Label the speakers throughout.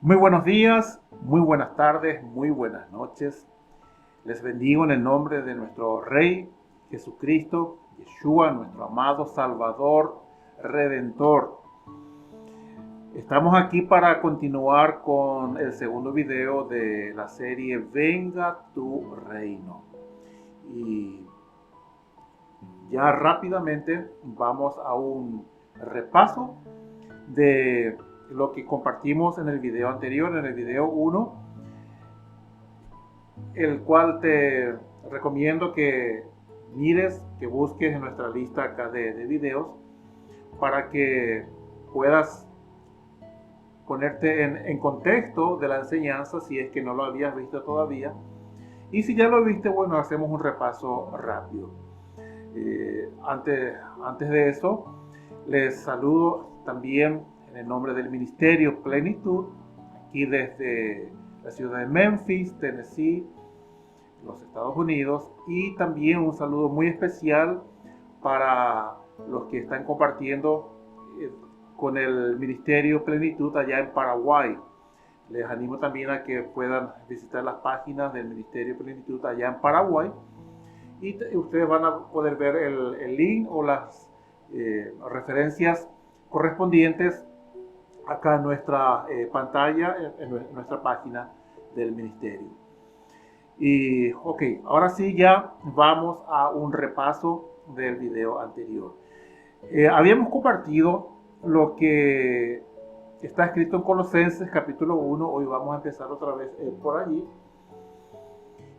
Speaker 1: Muy buenos días, muy buenas tardes, muy buenas noches. Les bendigo en el nombre de nuestro Rey Jesucristo, Yeshua, nuestro amado Salvador, Redentor. Estamos aquí para continuar con el segundo video de la serie Venga tu Reino. Y ya rápidamente vamos a un repaso de lo que compartimos en el video anterior, en el video 1, el cual te recomiendo que mires, que busques en nuestra lista acá de videos para que puedas ponerte en contexto de la enseñanza si es que no lo habías visto todavía. Y si ya lo viste, bueno, hacemos un repaso rápido. Antes de eso, les saludo también en el nombre del Ministerio Plenitud, aquí desde la ciudad de Memphis, Tennessee, los Estados Unidos, y también un saludo muy especial para los que están compartiendo con el Ministerio Plenitud allá en Paraguay. Les animo también a que puedan visitar las páginas del Ministerio Plenitud allá en Paraguay y ustedes van a poder ver el link o las referencias correspondientes acá en nuestra pantalla, en nuestra página del ministerio. Y ok, ahora sí ya vamos a un repaso del video anterior. Habíamos compartido lo que está escrito en Colosenses capítulo 1, hoy vamos a empezar otra vez por allí.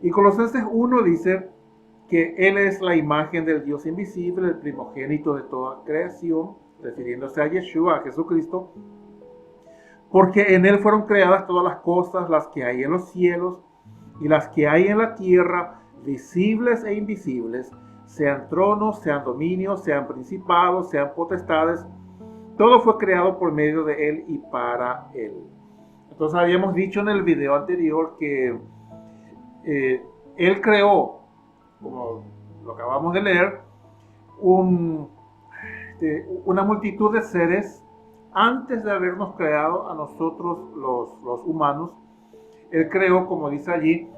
Speaker 1: Y Colosenses 1 dice que Él es la imagen del Dios invisible, el primogénito de toda creación, refiriéndose a Yeshua, a Jesucristo, porque en Él fueron creadas todas las cosas, las que hay en los cielos y las que hay en la tierra, visibles e invisibles, sean tronos, sean dominios, sean principados, sean potestades. Todo fue creado por medio de Él y para Él. Entonces habíamos dicho en el video anterior que Él creó, como lo acabamos de leer, una multitud de seres antes de habernos creado a nosotros los humanos. Él creó, como dice allí,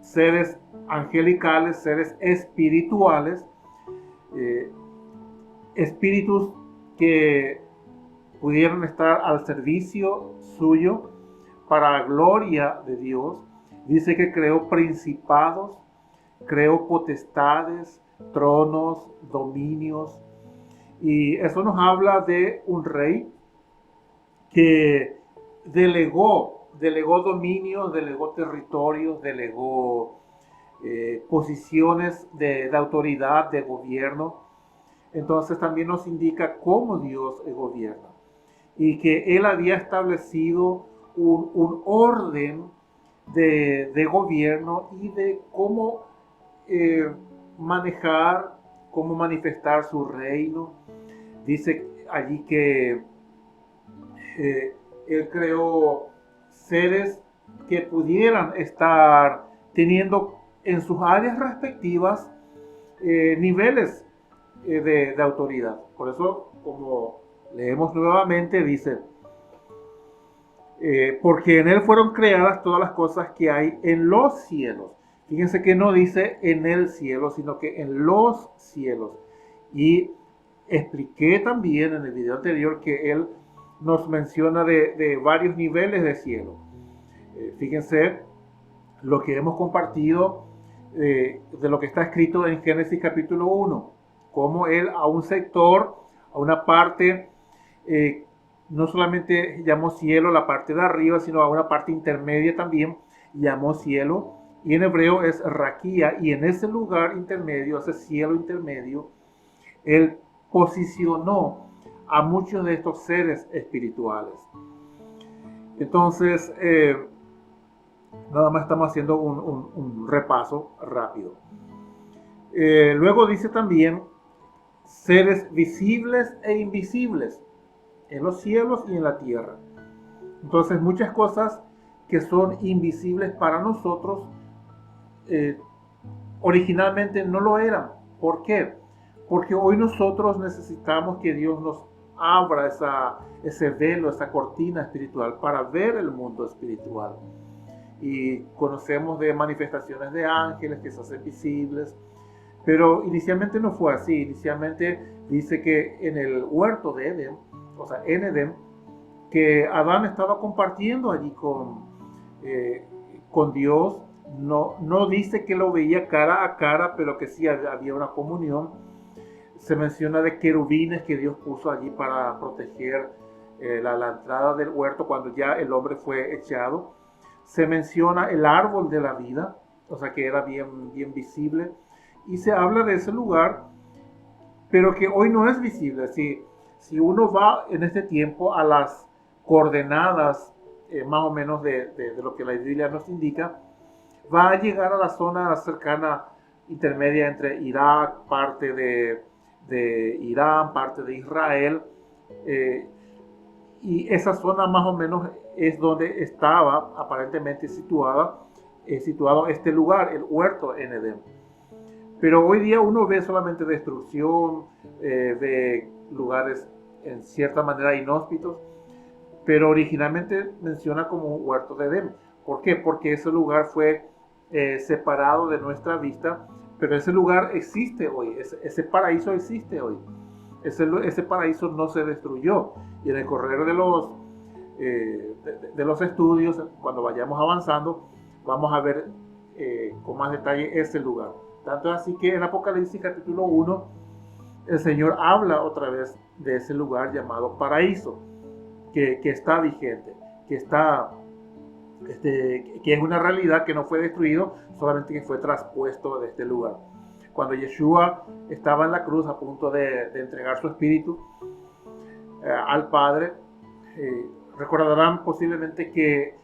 Speaker 1: seres angelicales, seres espirituales, espíritus que pudieran estar al servicio suyo para la gloria de Dios. Dice que creó principados, creó potestades, tronos, dominios. Y eso nos habla de un rey que delegó dominios, delegó territorios, delegó posiciones de autoridad, de gobierno. Entonces también nos indica cómo Dios gobierna y que Él había establecido un orden de gobierno y de cómo manejar, cómo manifestar su reino. Dice allí que Él creó seres que pudieran estar teniendo en sus áreas respectivas niveles de autoridad. Por eso, como leemos nuevamente, dice, porque en Él fueron creadas todas las cosas que hay en los cielos. Fíjense que no dice en el cielo, sino que en los cielos. Y expliqué también en el video anterior que Él nos menciona de varios niveles de cielo. Fíjense lo que hemos compartido de lo que está escrito en Génesis capítulo 1, como Él a un sector, a una parte, no solamente llamó cielo la parte de arriba, sino a una parte intermedia también llamó cielo, y en hebreo es raquía, y en ese lugar intermedio, ese cielo intermedio, Él posicionó a muchos de estos seres espirituales. Entonces, nada más estamos haciendo un repaso rápido. Luego dice también seres visibles e invisibles en los cielos y en la tierra. Entonces, muchas cosas que son invisibles para nosotros originalmente no lo eran. ¿Por qué? Porque hoy nosotros necesitamos que Dios nos abra ese velo, esa cortina espiritual para ver el mundo espiritual. Y conocemos de manifestaciones de ángeles que se hacen visibles, pero inicialmente no fue así. Inicialmente dice que en el huerto de Edén, o sea, en Edén, que Adán estaba compartiendo allí con Dios. No dice que lo veía cara a cara, pero que sí había una comunión. Se menciona de querubines que Dios puso allí para proteger la entrada del huerto cuando ya el hombre fue echado. Se menciona el árbol de la vida, o sea que era bien visible. Y se habla de ese lugar, pero que hoy no es visible. Si uno va en este tiempo a las coordenadas más o menos de lo que la Biblia nos indica, va a llegar a la zona cercana, intermedia entre Irak, parte de Irán, parte de Israel, y esa zona más o menos es donde estaba aparentemente situado este lugar, el huerto en Edén. Pero hoy día uno ve solamente destrucción, ve lugares en cierta manera inhóspitos, pero originalmente menciona como un huerto de Edén. ¿Por qué? Porque ese lugar fue separado de nuestra vista, pero ese lugar existe hoy, ese paraíso existe hoy. Ese paraíso no se destruyó, y en el correr de los estudios, cuando vayamos avanzando, vamos a ver con más detalle ese lugar. Tanto así que en Apocalipsis capítulo 1, el Señor habla otra vez de ese lugar llamado paraíso, que está vigente, que es una realidad que no fue destruido, solamente que fue traspuesto de este lugar. Cuando Yeshua estaba en la cruz a punto de entregar su espíritu al Padre, recordarán posiblemente que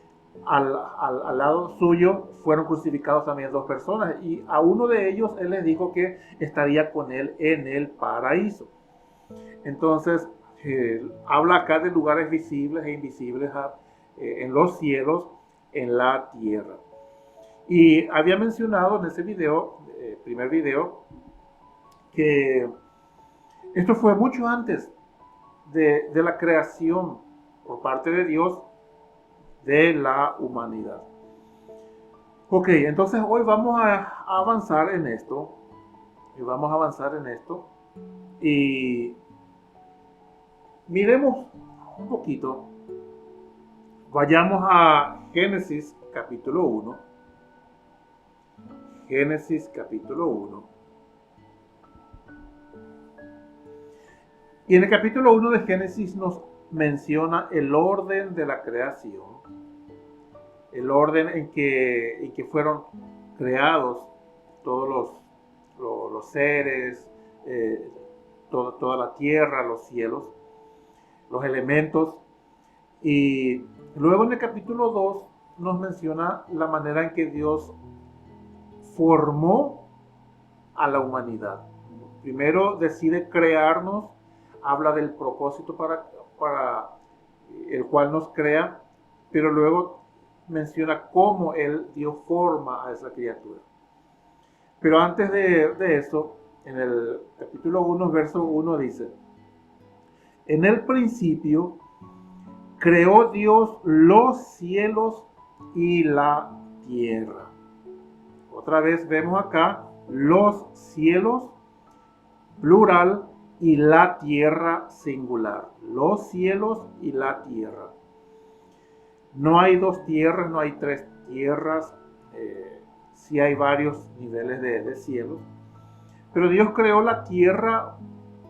Speaker 1: al lado suyo fueron crucificados también dos personas, y a uno de ellos él les dijo que estaría con él en el paraíso. Entonces habla acá de lugares visibles e invisibles en los cielos, en la tierra. Y había mencionado en ese video, primer video, que esto fue mucho antes de la creación por parte de Dios de la humanidad. Ok, entonces hoy vamos a avanzar en esto. Y miremos un poquito. Vayamos a Génesis capítulo 1. Génesis capítulo 1. Y en el capítulo 1 de Génesis nos menciona el orden de la creación, el orden en que fueron creados todos los seres, toda la tierra, los cielos, los elementos. Y luego en el capítulo 2 nos menciona la manera en que Dios formó a la humanidad. Primero decide crearnos, habla del propósito para el cual nos crea, pero luego menciona cómo Él dio forma a esa criatura. Pero antes de eso, en el capítulo 1, verso 1 dice: en el principio creó Dios los cielos y la tierra. Otra vez vemos acá los cielos, plural, y la tierra, singular. Los cielos y la tierra. No hay dos tierras, no hay tres tierras. Sí hay varios niveles de cielos. Pero Dios creó la tierra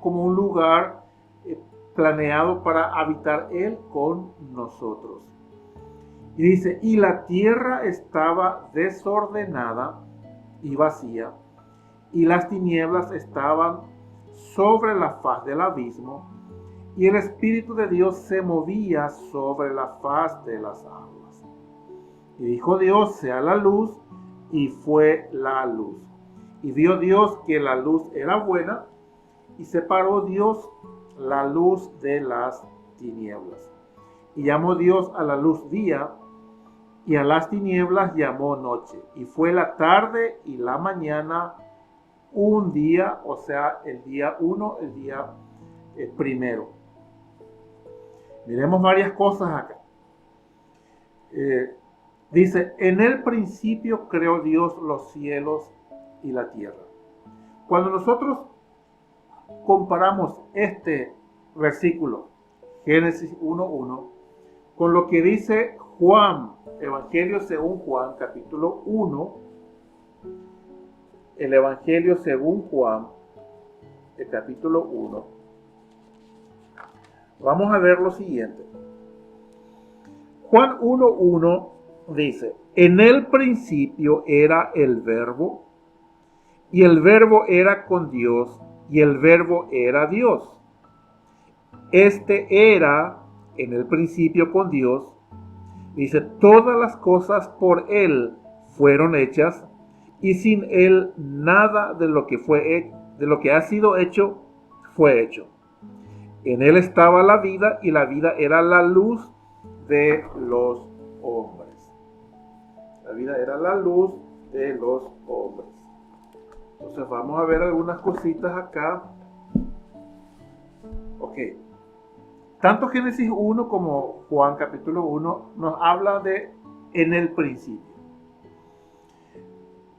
Speaker 1: como un lugar planeado para habitar Él con nosotros. Y dice: y la tierra estaba desordenada y vacía, y las tinieblas estaban sobre la faz del abismo, y el Espíritu de Dios se movía sobre la faz de las aguas. Y dijo Dios: sea la luz, y fue la luz. Y vio Dios que la luz era buena, y separó Dios la luz de las tinieblas. Y llamó Dios a la luz día, y a las tinieblas llamó noche. Y fue la tarde y la mañana un día, o sea, el día 1, el día primero. Miremos varias cosas acá. Dice, en el principio creó Dios los cielos y la tierra. Cuando nosotros comparamos este versículo, Génesis 1:1, con lo que dice Juan, Evangelio según Juan, capítulo 1, el Evangelio según Juan, el capítulo 1, vamos a ver lo siguiente. Juan 1:1 dice, en el principio era el Verbo, y el Verbo era con Dios, y el Verbo era Dios. Este era en el principio con Dios. Dice, todas las cosas por Él fueron hechas, y sin Él nada de lo que ha sido hecho fue hecho. En Él estaba la vida, y la vida era la luz de los hombres. La vida era la luz de los hombres. Entonces vamos a ver algunas cositas acá. Ok. Tanto Génesis 1 como Juan capítulo 1 nos habla de en el principio.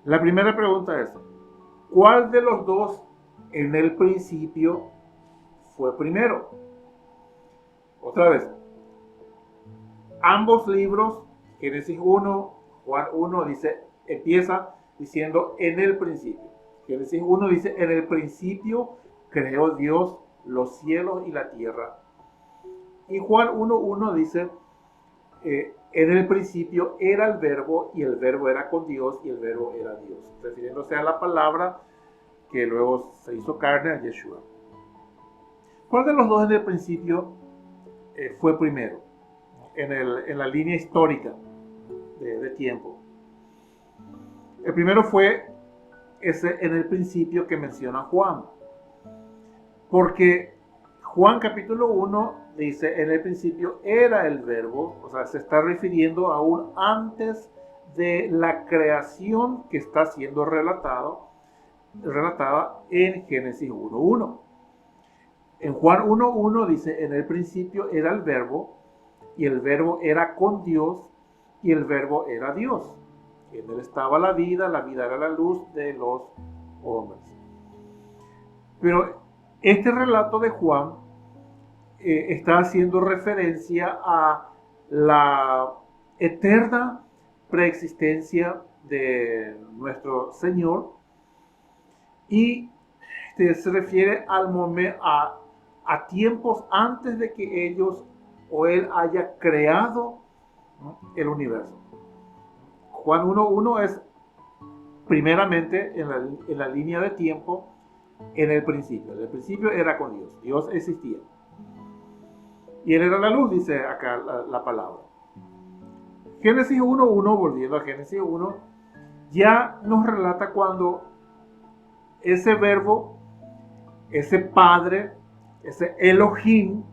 Speaker 1: La primera pregunta es, ¿cuál de los dos en el principio fue primero? Otra vez, ambos libros, Génesis 1, Juan 1, empieza diciendo en el principio. Génesis 1 dice, en el principio creó Dios los cielos y la tierra. Y Juan 1:1 dice, en el principio era el Verbo, y el Verbo era con Dios, y el Verbo era Dios, refiriéndose a la palabra que luego se hizo carne, a Yeshua. ¿Cuál de los dos en el principio fue primero? En la línea histórica de tiempo. El primero fue ese en el principio que menciona Juan. Porque Juan capítulo 1 dice, en el principio era el Verbo, o sea, se está refiriendo aún antes de la creación que está siendo relatada en Génesis 1:1. En Juan 1:1 dice, en el principio era el Verbo, y el Verbo era con Dios, y el Verbo era Dios. En él estaba la vida era la luz de los hombres. Pero este relato de Juan está haciendo referencia a la eterna preexistencia de nuestro Señor, y se refiere a tiempos antes de que ellos o Él haya creado, ¿no?, el universo. Juan 1:1 es primeramente en la línea de tiempo en el principio. En el principio era con Dios. Dios existía. Y Él era la luz, dice acá la palabra. Génesis 1:1, volviendo a Génesis 1, ya nos relata cuando ese Verbo, ese Padre, ese Elohim,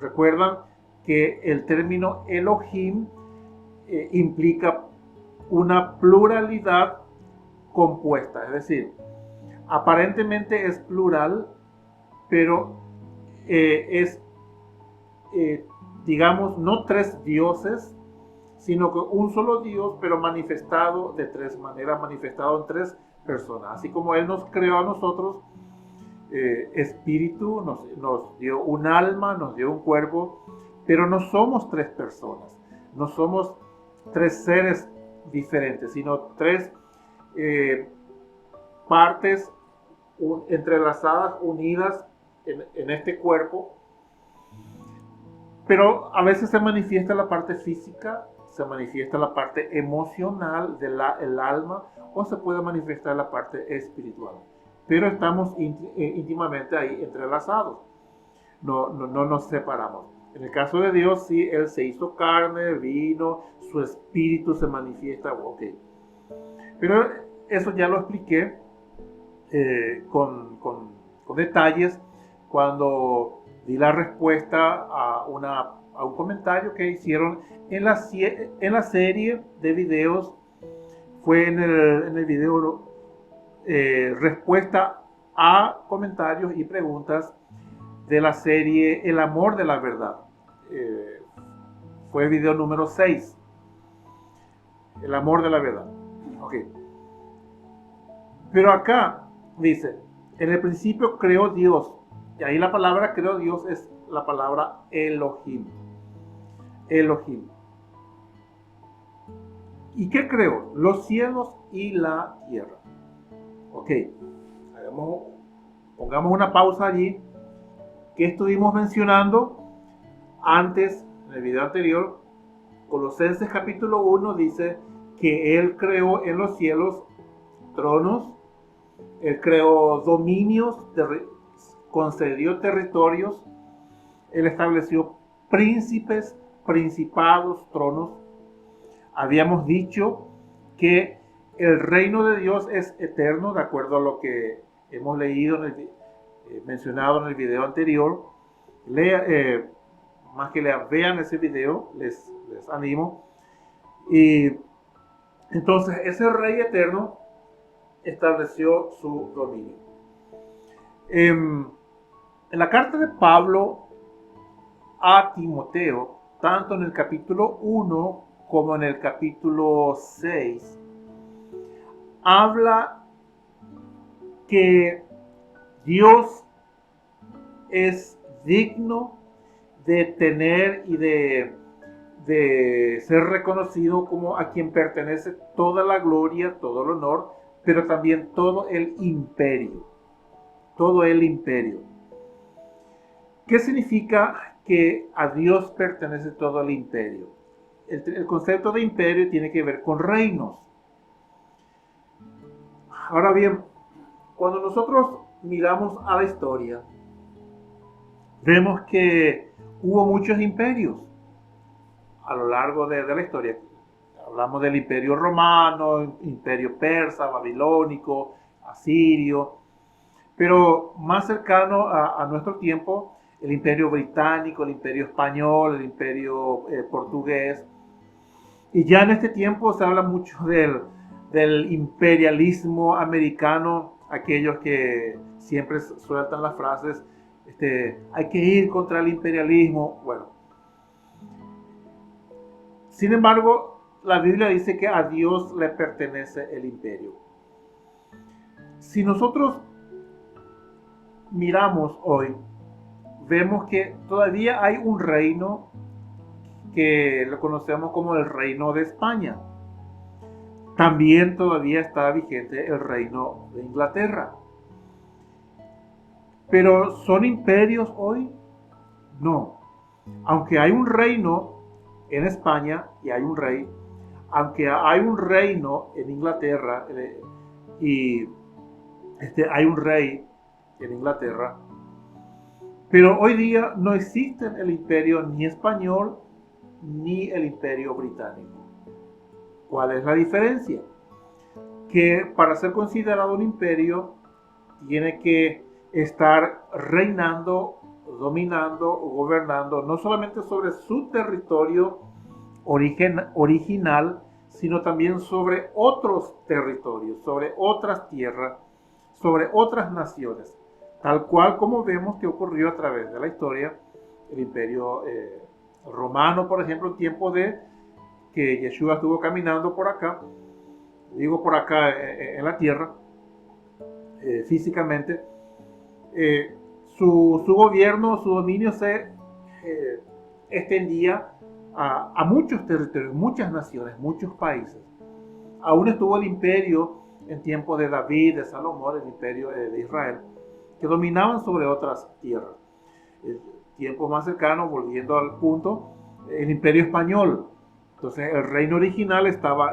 Speaker 1: recuerdan que el término Elohim implica una pluralidad compuesta, es decir, aparentemente es plural, pero digamos, no tres dioses, sino que un solo Dios, pero manifestado de tres maneras, manifestado en tres personas. Así como Él nos creó a nosotros, espíritu, nos dio un alma, nos dio un cuerpo, pero no somos tres personas, no somos tres seres diferentes, sino tres partes entrelazadas, unidas en este cuerpo. Pero a veces se manifiesta la parte física, se manifiesta la parte emocional del alma, o se puede manifestar la parte espiritual. Pero estamos íntimamente ahí entrelazados. No nos separamos. En el caso de Dios, sí, Él se hizo carne, vino, su espíritu se manifiesta. Ok. Pero eso ya lo expliqué con detalles cuando di la respuesta a un comentario que hicieron en la serie de videos. Fue en el video respuesta a comentarios y preguntas de la serie El amor de la verdad. fue el video número 6. El amor de la verdad. Ok. Pero acá dice, en el principio creó Dios. Y ahí la palabra creó Dios es la palabra Elohim. Elohim. ¿Y qué creó? Los cielos y la tierra. Ok. Pongamos una pausa allí. ¿Qué estuvimos mencionando antes, en el video anterior? Colosenses capítulo 1 dice que Él creó en los cielos tronos, Él creó dominios, concedió territorios, Él estableció príncipes, principados, tronos. Habíamos dicho que el reino de Dios es eterno, de acuerdo a lo que hemos leído, mencionado en el video anterior. Más que vean ese video, les animo. Y entonces ese rey eterno estableció su dominio. En la carta de Pablo a Timoteo, tanto en el capítulo 1 como en el capítulo 6, habla que Dios es digno de tener y de ser reconocido como a quien pertenece toda la gloria, todo el honor, pero también todo el imperio. Todo el imperio. ¿Qué significa que a Dios pertenece todo el imperio? El concepto de imperio tiene que ver con reinos. Ahora bien, cuando nosotros miramos a la historia, vemos que hubo muchos imperios a lo largo de la historia. Hablamos del imperio romano, imperio persa, babilónico, asirio, pero más cercano a nuestro tiempo, el imperio británico, el imperio español, el imperio portugués. Y ya en este tiempo se habla mucho del imperialismo americano, aquellos que siempre sueltan las frases, hay que ir contra el imperialismo. Bueno, sin embargo, la Biblia dice que a Dios le pertenece el imperio. Si nosotros miramos hoy, vemos que todavía hay un reino que lo conocemos como el Reino de España. También todavía está vigente el Reino de Inglaterra. ¿Pero son imperios hoy? No. Aunque hay un reino en España y hay un rey, aunque hay un reino en Inglaterra y hay un rey en Inglaterra, pero hoy día no existen el imperio ni español ni el imperio británico. ¿Cuál es la diferencia? Que para ser considerado un imperio tiene que estar reinando, dominando, gobernando, no solamente sobre su territorio original, sino también sobre otros territorios, sobre otras tierras, sobre otras naciones, tal cual como vemos que ocurrió a través de la historia, el imperio romano, por ejemplo, en tiempo de que Yeshua estuvo caminando por acá, digo por acá en la tierra, físicamente, su gobierno, su dominio se extendía a muchos territorios, muchas naciones, muchos países. Aún estuvo el imperio en tiempo de David, de Salomón, el imperio de Israel, que dominaban sobre otras tierras. El tiempo más cercano, volviendo al punto, el imperio español. Entonces el reino original estaba,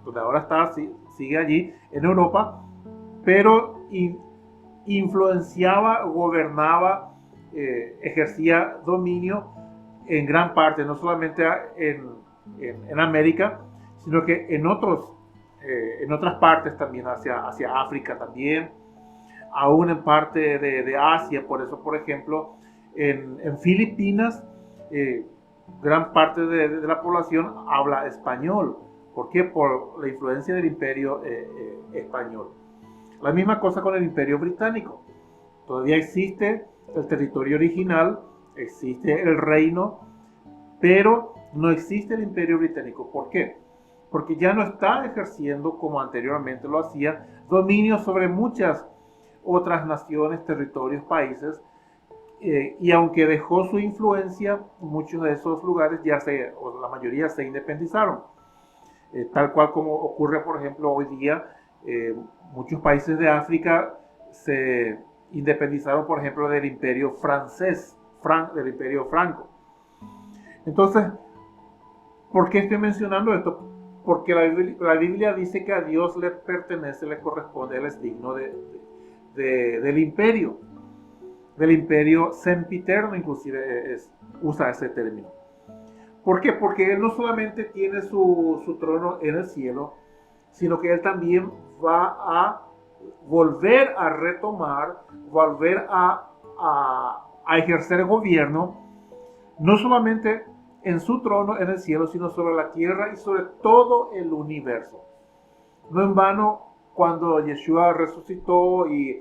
Speaker 1: donde ahora está, sigue allí, en Europa, pero influenciaba, gobernaba, ejercía dominio en gran parte, no solamente en América, sino que en otras partes también, hacia África también, aún en parte de Asia. Por eso, por ejemplo, en Filipinas, gran parte de la población habla español. ¿Por qué? Por la influencia del imperio español. La misma cosa con el imperio británico. Todavía existe el territorio original, existe el reino, pero no existe el Imperio Británico. ¿Por qué? Porque ya no está ejerciendo, como anteriormente lo hacía, dominio sobre muchas otras naciones, territorios, países, y aunque dejó su influencia, muchos de esos lugares o la mayoría se independizaron. Tal cual como ocurre, por ejemplo, hoy día, muchos países de África se independizaron, por ejemplo, del Imperio francés, del Imperio Franco. Entonces, ¿por qué estoy mencionando esto? Porque la Biblia dice que a Dios le pertenece, le corresponde, Él es digno del imperio sempiterno, inclusive usa ese término. ¿Por qué? Porque Él no solamente tiene su trono en el cielo, sino que Él también va a volver a retomar, volver a ejercer gobierno, no solamente en su trono en el cielo, sino sobre la tierra y sobre todo el universo. No en vano, cuando Yeshua resucitó y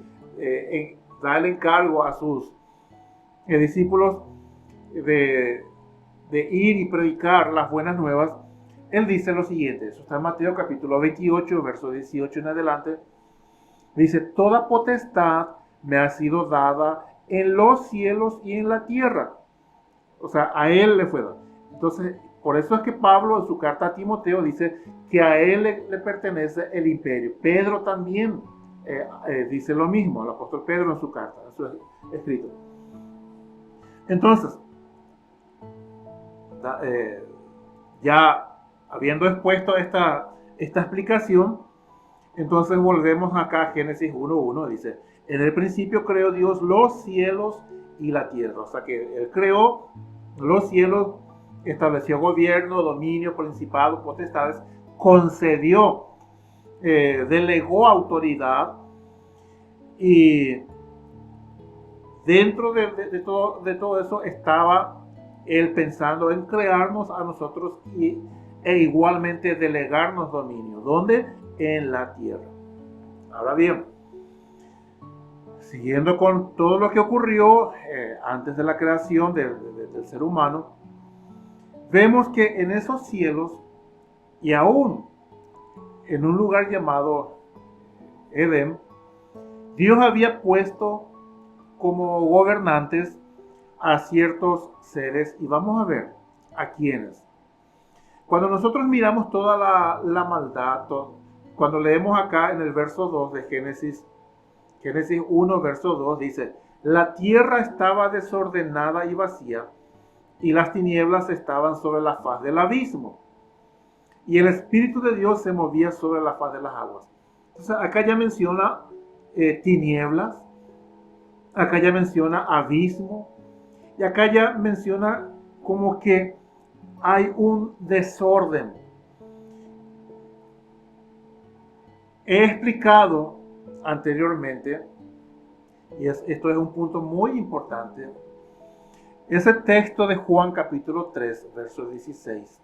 Speaker 1: da el encargo a sus discípulos de ir y predicar las buenas nuevas, Él dice lo siguiente, eso está en Mateo capítulo 28, verso 18 en adelante, dice: toda potestad me ha sido dada en los cielos y en la tierra. O sea, a Él le fue dado. Entonces, por eso es que Pablo en su carta a Timoteo dice que a Él le pertenece el imperio. Pedro también dice lo mismo, el apóstol Pedro en su carta, en su escrito. Entonces, ya habiendo expuesto esta explicación, entonces volvemos acá a Génesis 1:1, dice: en el principio creó Dios los cielos y la tierra. O sea que Él creó los cielos, estableció gobierno, dominio, principado, potestades, concedió, delegó autoridad, y dentro de todo eso estaba Él pensando en crearnos a nosotros e igualmente delegarnos dominio. ¿Dónde? En la tierra. Ahora bien, siguiendo con todo lo que ocurrió antes de la creación del ser humano, vemos que en esos cielos y aún en un lugar llamado Edén, Dios había puesto como gobernantes a ciertos seres, y vamos a ver a quiénes. Cuando nosotros miramos toda la maldad, cuando leemos acá en el verso 2 de Génesis 1, verso 2, dice: la tierra estaba desordenada y vacía, y las tinieblas estaban sobre la faz del abismo, y el Espíritu de Dios se movía sobre la faz de las aguas. Entonces acá ya menciona tinieblas, acá ya menciona abismo, y acá ya menciona como que hay un desorden. He explicado anteriormente, y esto es un punto muy importante, ese texto de Juan capítulo 3, verso 16,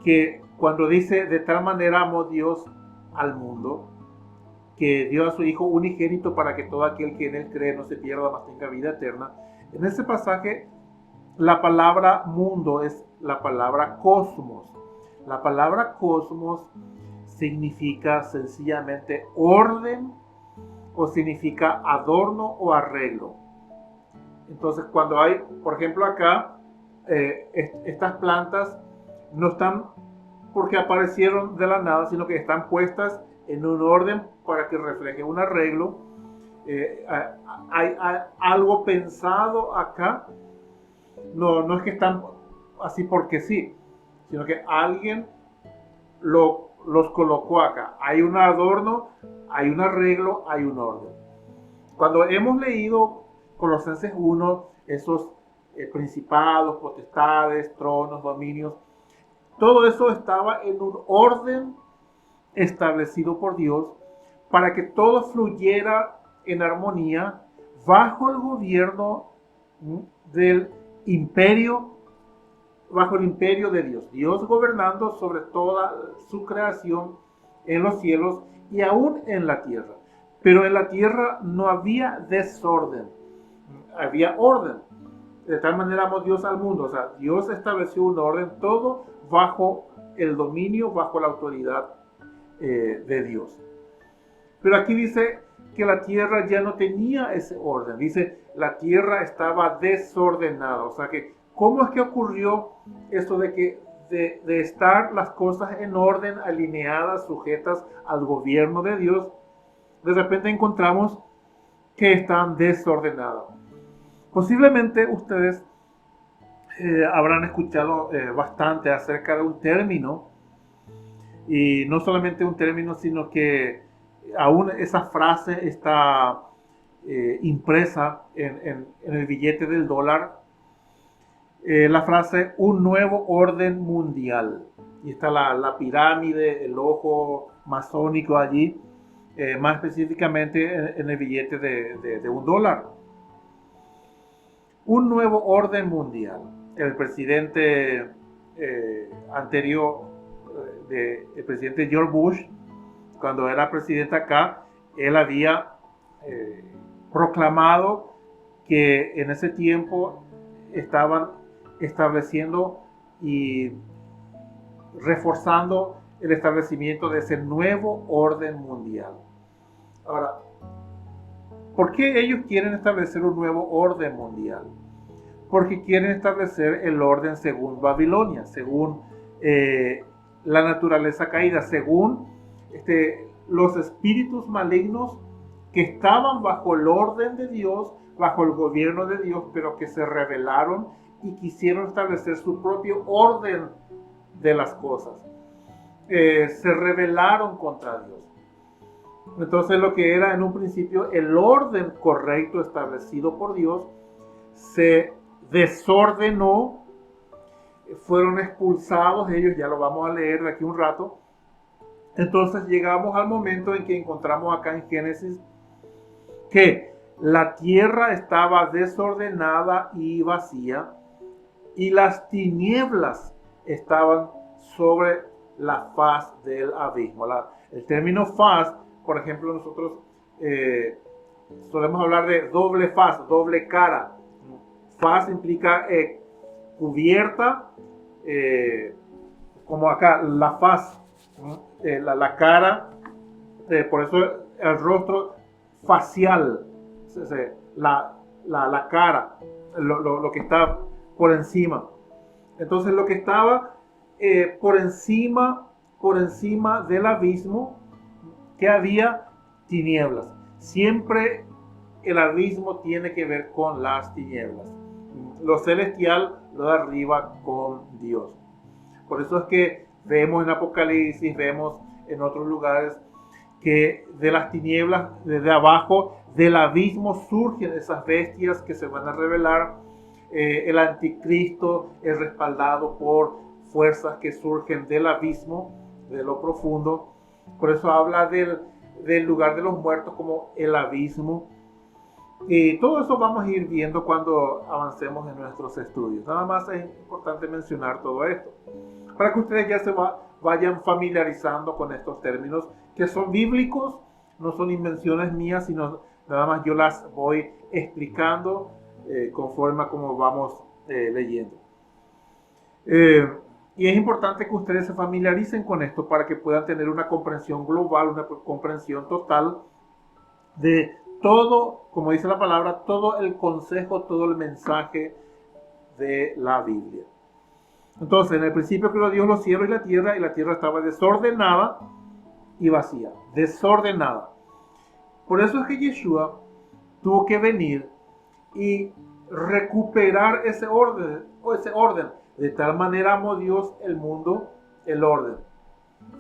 Speaker 1: que cuando dice: de tal manera amó Dios al mundo, que dio a su Hijo unigénito para que todo aquel que en Él cree no se pierda, mas tenga vida eterna. En ese pasaje, la palabra mundo es la palabra cosmos. La palabra cosmos significa sencillamente orden, o significa adorno o arreglo. Entonces, cuando hay, por ejemplo, acá, estas plantas no están porque aparecieron de la nada, sino que están puestas en un orden para que refleje un arreglo. Hay algo pensado acá. No es que están así porque sí, sino que alguien los colocó acá. Hay un adorno, hay un arreglo, hay un orden. Cuando hemos leído Colosenses 1, esos principados, potestades, tronos, dominios, todo eso estaba en un orden establecido por Dios para que todo fluyera en armonía bajo el gobierno del imperio, bajo el imperio de Dios. Dios gobernando sobre toda su creación en los cielos y aún en la tierra. Pero en la tierra no había desorden, había orden. de tal manera amó Dios al mundo. O sea, Dios estableció un orden, todo bajo el dominio, bajo la autoridad de Dios. Pero aquí dice que la tierra ya no tenía ese orden. Dice, la tierra estaba desordenada. O sea que, ¿cómo es que ocurrió esto de que de estar las cosas en orden, alineadas, sujetas al gobierno de Dios, de repente encontramos que están desordenadas? Posiblemente ustedes habrán escuchado bastante acerca de un término, y no solamente un término, sino que aún esa frase está impresa en el billete del dólar, la frase un nuevo orden mundial. Y está la pirámide, el ojo masónico allí, más específicamente en el billete de un dólar. Un nuevo orden mundial. El presidente anterior, el presidente George Bush, cuando era presidente acá, él había proclamado que en ese tiempo estaban estableciendo y reforzando el establecimiento de ese nuevo orden mundial. Ahora, ¿por qué ellos quieren establecer un nuevo orden mundial? Porque quieren establecer el orden según Babilonia, según la naturaleza caída, según los espíritus malignos que estaban bajo el orden de Dios, bajo el gobierno de Dios, pero que se rebelaron y quisieron establecer su propio orden de las cosas. Se rebelaron contra Dios. Entonces lo que era en un principio el orden correcto establecido por Dios se desordenó, fueron expulsados ellos, ya lo vamos a leer de aquí un rato. Entonces llegamos al momento en que encontramos acá en Génesis que la tierra estaba desordenada y vacía, y las tinieblas estaban sobre la faz del abismo. El término faz, por ejemplo, nosotros solemos hablar de doble faz, doble cara. Faz implica cubierta, como acá, la faz, la cara, por eso el rostro facial, la cara, lo que está por encima. Entonces lo que estaba por encima del abismo, que había tinieblas. Siempre el abismo tiene que ver con las tinieblas. Lo celestial, lo de arriba con Dios. Por eso es que vemos en Apocalipsis, vemos en otros lugares que de las tinieblas, desde abajo del abismo, surgen esas bestias que se van a revelar. El anticristo es respaldado por fuerzas que surgen del abismo, de lo profundo. Por eso habla del lugar de los muertos como el abismo. Y todo eso vamos a ir viendo cuando avancemos en nuestros estudios. Nada más es importante mencionar todo esto, para que ustedes ya se vayan familiarizando con estos términos que son bíblicos, no son invenciones mías, sino nada más yo las voy explicando conforme a cómo vamos leyendo. Y es importante que ustedes se familiaricen con esto para que puedan tener una comprensión global, una comprensión total de todo, como dice la palabra, todo el consejo, todo el mensaje de la Biblia. Entonces, en el principio creó Dios los cielos y la tierra estaba desordenada y vacía, desordenada. Por eso es que Yeshua tuvo que venir y recuperar ese orden. De tal manera amó Dios el mundo, el orden.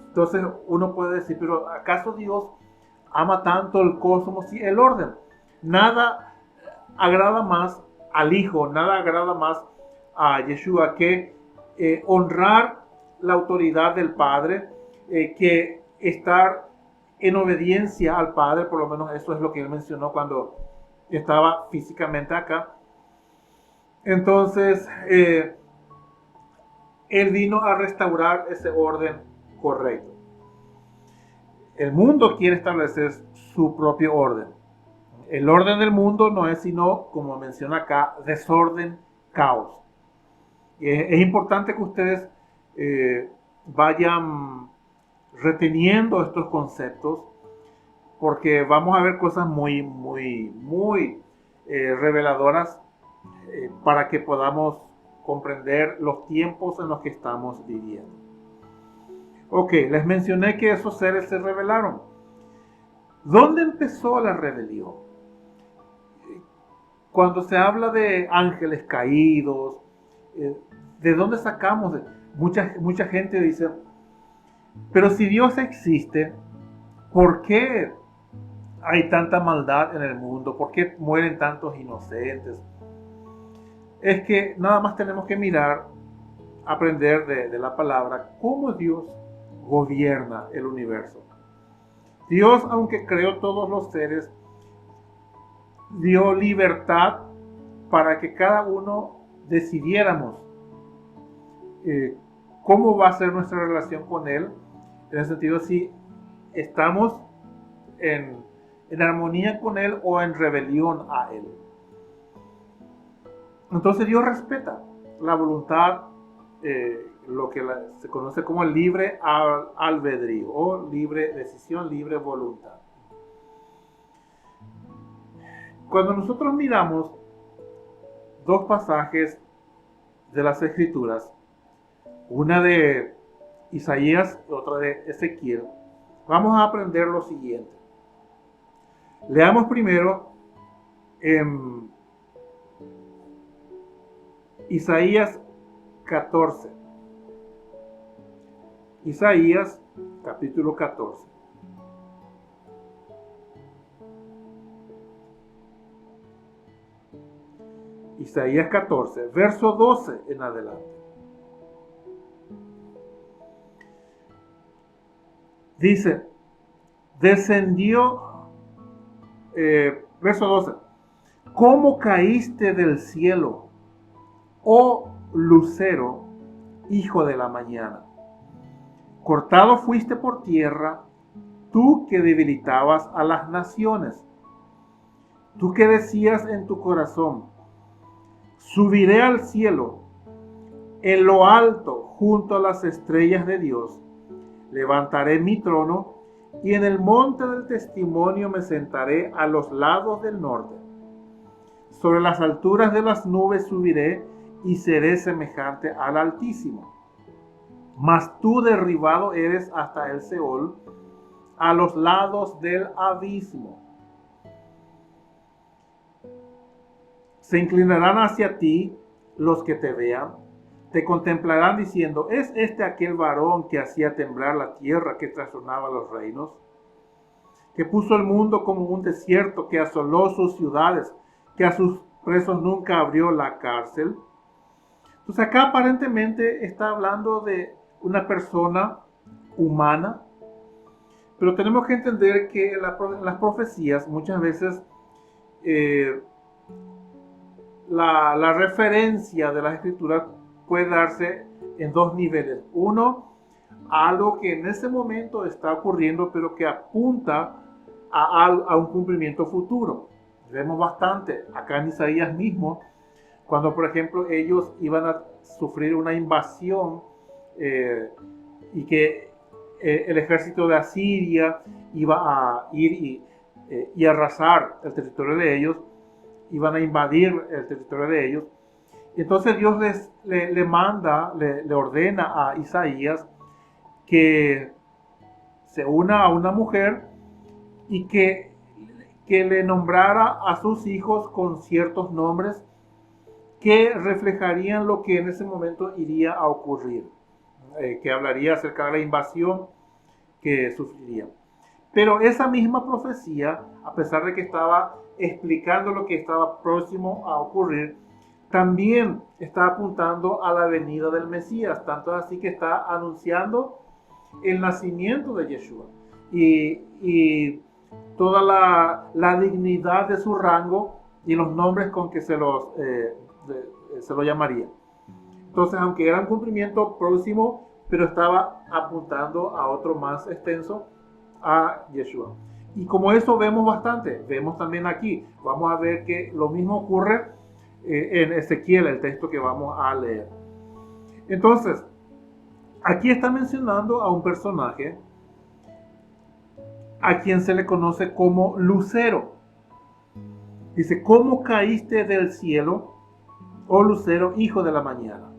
Speaker 1: Entonces uno puede decir, pero ¿acaso Dios ama tanto el cosmos y el orden? Nada agrada más al Hijo, nada agrada más a Yeshua que honrar la autoridad del Padre, que estar en obediencia al Padre. Por lo menos eso es lo que él mencionó cuando estaba físicamente acá. Entonces él vino a restaurar ese orden correcto. El mundo quiere establecer su propio orden. El orden del mundo no es sino, como menciona acá, desorden caos. Es importante que ustedes vayan reteniendo estos conceptos, porque vamos a ver cosas muy reveladoras para que podamos comprender los tiempos en los que estamos viviendo. Ok, les mencioné que esos seres se rebelaron. ¿Dónde empezó la rebelión? Cuando se habla de ángeles caídos, ¿de dónde sacamos? Mucha gente dice, pero si Dios existe, ¿por qué hay tanta maldad en el mundo? ¿Por qué mueren tantos inocentes? Es que nada más tenemos que mirar, aprender de la palabra, cómo Dios gobierna el universo. Dios, aunque creó todos los seres, dio libertad para que cada uno decidiéramos cómo va a ser nuestra relación con Él, en el sentido si estamos en armonía con Él o en rebelión a Él. Entonces Dios respeta la voluntad, lo que se conoce como el libre albedrío o libre decisión, libre voluntad. Cuando nosotros miramos dos pasajes de las Escrituras, una de Isaías y otra de Ezequiel, vamos a aprender lo siguiente. Leamos primero en Isaías 14. Isaías capítulo 14. Isaías 14, verso 12 en adelante. Dice, descendió, verso 12, ¿cómo caíste del cielo, oh lucero, hijo de la mañana? Cortado fuiste por tierra, tú que debilitabas a las naciones. Tú que decías en tu corazón, subiré al cielo, en lo alto, junto a las estrellas de Dios. Levantaré mi trono y en el monte del testimonio me sentaré a los lados del norte. Sobre las alturas de las nubes subiré y seré semejante al Altísimo. Mas tú derribado eres hasta el Seol, a los lados del abismo. Se inclinarán hacia ti los que te vean, te contemplarán diciendo, ¿es este aquel varón que hacía temblar la tierra, que trastornaba los reinos? Que puso el mundo como un desierto, que asoló sus ciudades, que a sus presos nunca abrió la cárcel. Entonces acá aparentemente está hablando de una persona humana, pero tenemos que entender que en las profecías muchas veces la referencia de las escrituras puede darse en dos niveles. Uno, algo que en ese momento está ocurriendo, pero que apunta a un cumplimiento futuro. Vemos bastante acá en Isaías mismo, cuando por ejemplo ellos iban a sufrir una invasión y que el ejército de Asiria iba a ir y arrasar el territorio de ellos, iban a invadir el territorio de ellos. Entonces Dios le ordena a Isaías que se una a una mujer y que le nombrara a sus hijos con ciertos nombres que reflejarían lo que en ese momento iría a ocurrir, que hablaría acerca de la invasión que sufrirían. Pero esa misma profecía, a pesar de que estaba explicando lo que estaba próximo a ocurrir, también está apuntando a la venida del Mesías, tanto así que está anunciando el nacimiento de Yeshua y toda la dignidad de su rango y los nombres con que se lo llamaría. Entonces, aunque era un cumplimiento próximo, pero estaba apuntando a otro más extenso, a Yeshua. Y como eso vemos bastante, vemos también aquí, vamos a ver que lo mismo ocurre en Ezequiel, el texto que vamos a leer. Entonces, aquí está mencionando a un personaje a quien se le conoce como Lucero. Dice, ¿cómo caíste del cielo, oh Lucero, hijo de la mañana?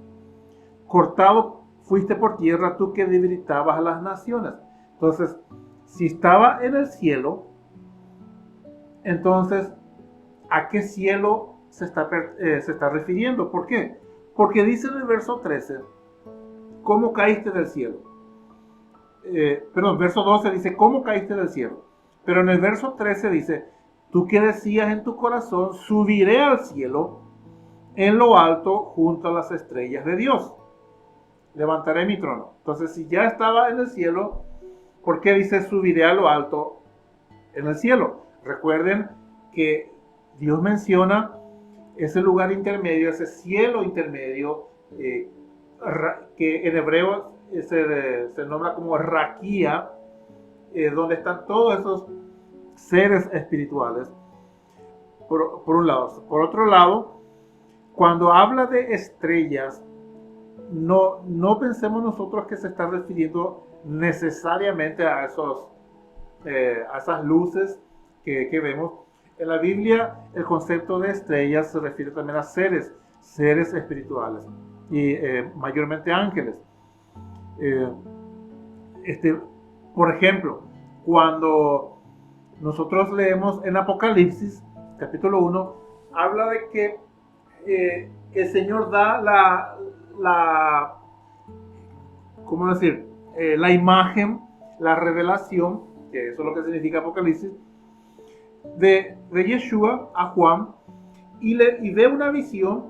Speaker 1: Cortado fuiste por tierra, tú que debilitabas a las naciones. Entonces, si estaba en el cielo, entonces, ¿a qué cielo se está refiriendo? ¿Por qué? Porque dice en el verso 13, ¿cómo caíste del cielo? Verso 12 dice, ¿cómo caíste del cielo? Pero en el verso 13 dice, tú que decías en tu corazón, subiré al cielo, en lo alto, junto a las estrellas de Dios. Levantaré mi trono. Entonces, si ya estaba en el cielo, ¿por qué dice subiré a lo alto en el cielo? Recuerden que Dios menciona ese lugar intermedio, ese cielo intermedio, que en hebreo se nombra como Raquía, donde están todos esos seres espirituales, por un lado. Por otro lado, cuando habla de estrellas, no pensemos nosotros que se está refiriendo necesariamente a esas luces que vemos. En la Biblia, el concepto de estrellas se refiere también a seres espirituales, y mayormente ángeles. Por ejemplo, cuando nosotros leemos en Apocalipsis, capítulo 1, habla de que el Señor da ¿cómo decir? La imagen, la revelación, que eso es lo que significa Apocalipsis, de Yeshua a Juan, y ve una visión,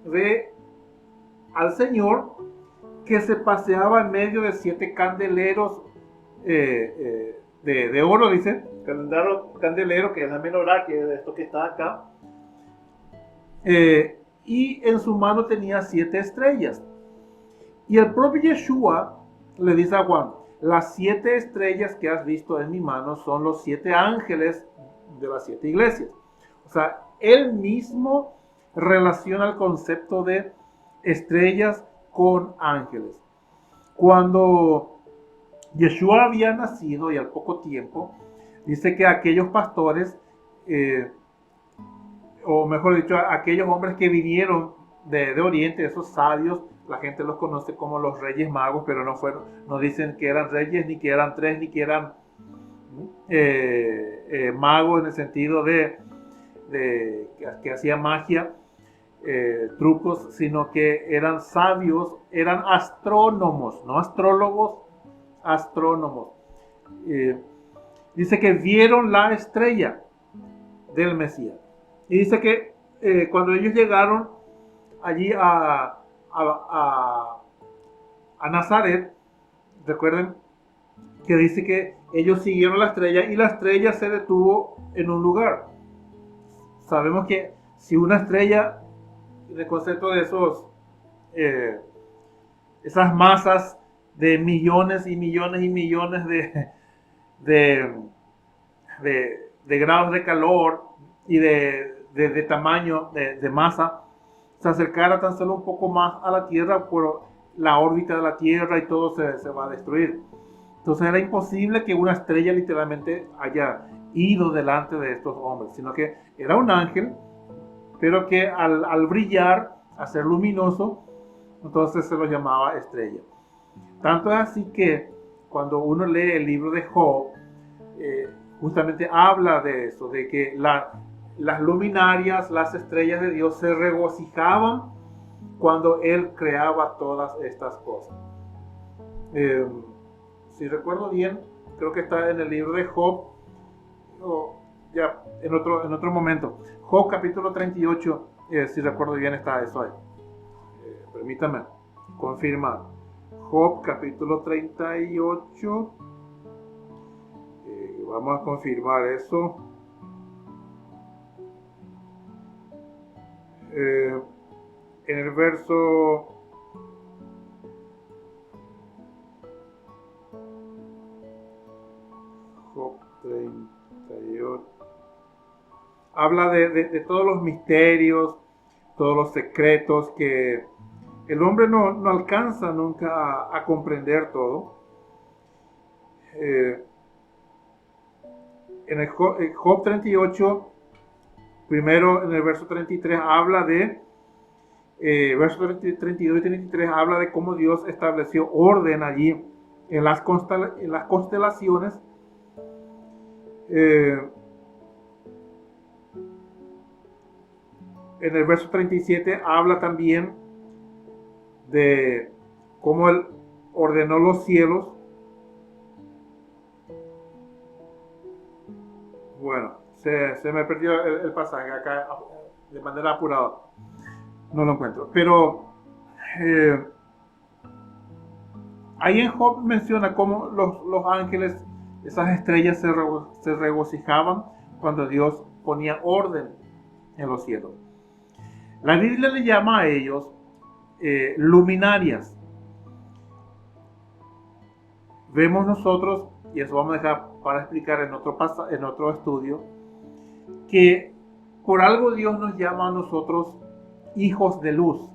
Speaker 1: ve al Señor que se paseaba en medio de 7 candeleros de oro, dice, candelero, que es la menorá, que es esto que está acá, y en su mano tenía 7 estrellas. Y el propio Yeshua le dice a Juan, las 7 estrellas que has visto en mi mano son los 7 ángeles de las 7 iglesias. O sea, él mismo relaciona el concepto de estrellas con ángeles. Cuando Yeshua había nacido, y al poco tiempo, dice que aquellos pastores, o mejor dicho, aquellos hombres que vinieron de Oriente, esos sabios, la gente los conoce como los Reyes Magos, pero no dicen que eran reyes, ni que eran 3, ni que eran magos en el sentido de que hacían magia, trucos, sino que eran sabios, eran astrónomos, no astrólogos, astrónomos. Dice que vieron la estrella del Mesías. Y dice que cuando ellos llegaron allí a Nazaret, recuerden que dice que ellos siguieron la estrella y la estrella se detuvo en un lugar. Sabemos que si una estrella, en el concepto de esas masas de millones y millones y millones de grados de calor y de tamaño de masa, se acercara tan solo un poco más a la Tierra, por la órbita de la Tierra y todo se va a destruir. Entonces era imposible que una estrella literalmente haya ido delante de estos hombres, sino que era un ángel, pero que al brillar, a ser luminoso, entonces se lo llamaba estrella. Tanto es así que cuando uno lee el libro de Job, justamente habla de eso, de que las luminarias, las estrellas de Dios se regocijaban cuando Él creaba todas estas cosas. Si recuerdo bien, creo que está en el libro de Job, ya en otro momento. Job capítulo 38, si recuerdo bien, está eso ahí. Permítame confirmar. Job capítulo 38. Vamos a confirmar eso. En el verso Job 38 habla de todos los misterios, todos los secretos que el hombre no alcanza nunca a comprender todo. En el Job 38, primero en el verso 33 habla de, verso 32 y 33 habla de cómo Dios estableció orden allí en las constelaciones. En el verso 37 habla también de cómo Él ordenó los cielos. Bueno, se me perdió el pasaje acá de manera apurada. No lo encuentro. Pero ahí en Job menciona cómo los ángeles, esas estrellas, se regocijaban cuando Dios ponía orden en los cielos. La Biblia le llama a ellos luminarias. Vemos nosotros, y eso vamos a dejar para explicar en otro estudio, que por algo Dios nos llama a nosotros hijos de luz.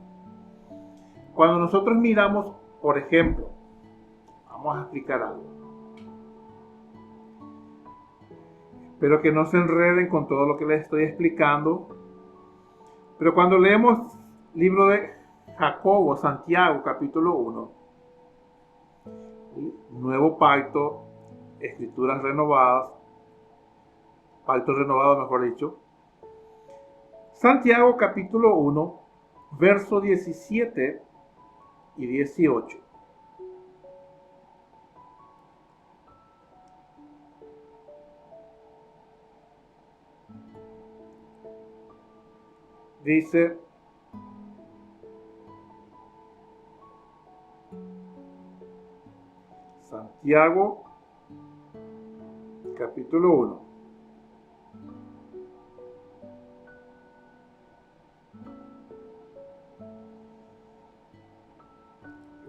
Speaker 1: Cuando nosotros miramos, por ejemplo, vamos a explicar algo. Espero que no se enreden con todo lo que les estoy explicando. Pero cuando leemos el libro de Jacobo, Santiago, capítulo 1, Nuevo Pacto, Escrituras renovadas, Pacto renovado mejor dicho, Santiago capítulo 1, verso 17 y 18. Dice: Santiago capítulo 1,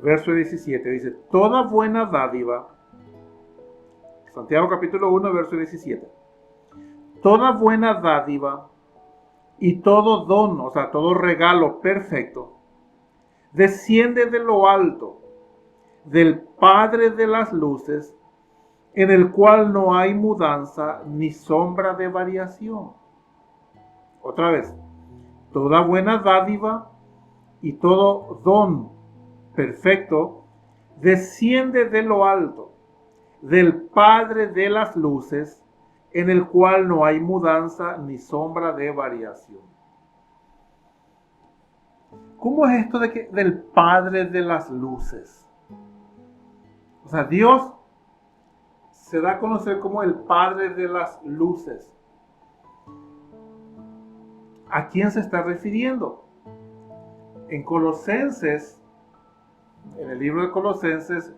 Speaker 1: verso 17, dice: toda buena dádiva, Santiago capítulo 1, verso 17, toda buena dádiva y todo don, o sea, todo regalo perfecto, desciende de lo alto, del Padre de las luces, en el cual no hay mudanza ni sombra de variación. Otra vez, toda buena dádiva y todo don perfecto desciende de lo alto, del Padre de las luces, en el cual no hay mudanza ni sombra de variación. ¿Cómo es esto de que del Padre de las luces? O sea, Dios se da a conocer como el Padre de las luces. ¿A quién se está refiriendo? En Colosenses, en el libro de Colosenses,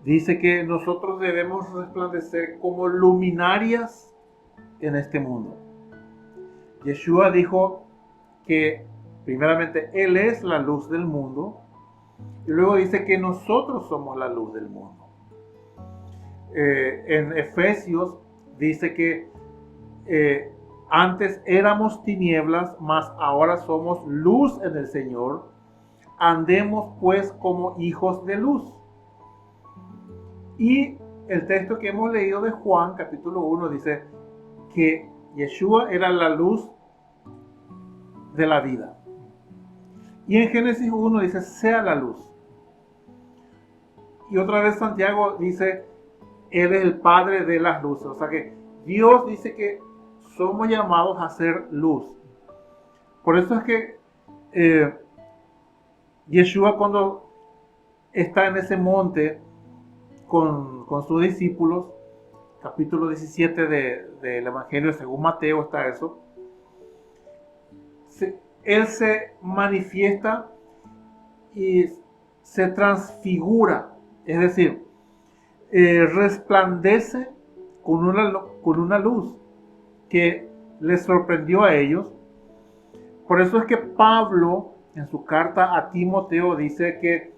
Speaker 1: dice que nosotros debemos resplandecer como luminarias en este mundo. Yeshua dijo que primeramente Él es la luz del mundo, y luego dice que nosotros somos la luz del mundo. En Efesios dice que antes éramos tinieblas, mas ahora somos luz en el Señor. Andemos pues como hijos de luz. Y el texto que hemos leído de Juan, capítulo 1, dice que Yeshua era la luz de la vida. Y en Génesis 1 dice, sea la luz. Y otra vez Santiago dice, Él es el Padre de las luces. O sea que Dios dice que somos llamados a ser luz. Por eso es que Yeshua, cuando está en ese monte con sus discípulos, capítulo 17 del Evangelio según Mateo está eso, Él se manifiesta y se transfigura, es decir, resplandece con una luz que les sorprendió a ellos. Por eso es que Pablo, en su carta a Timoteo, dice que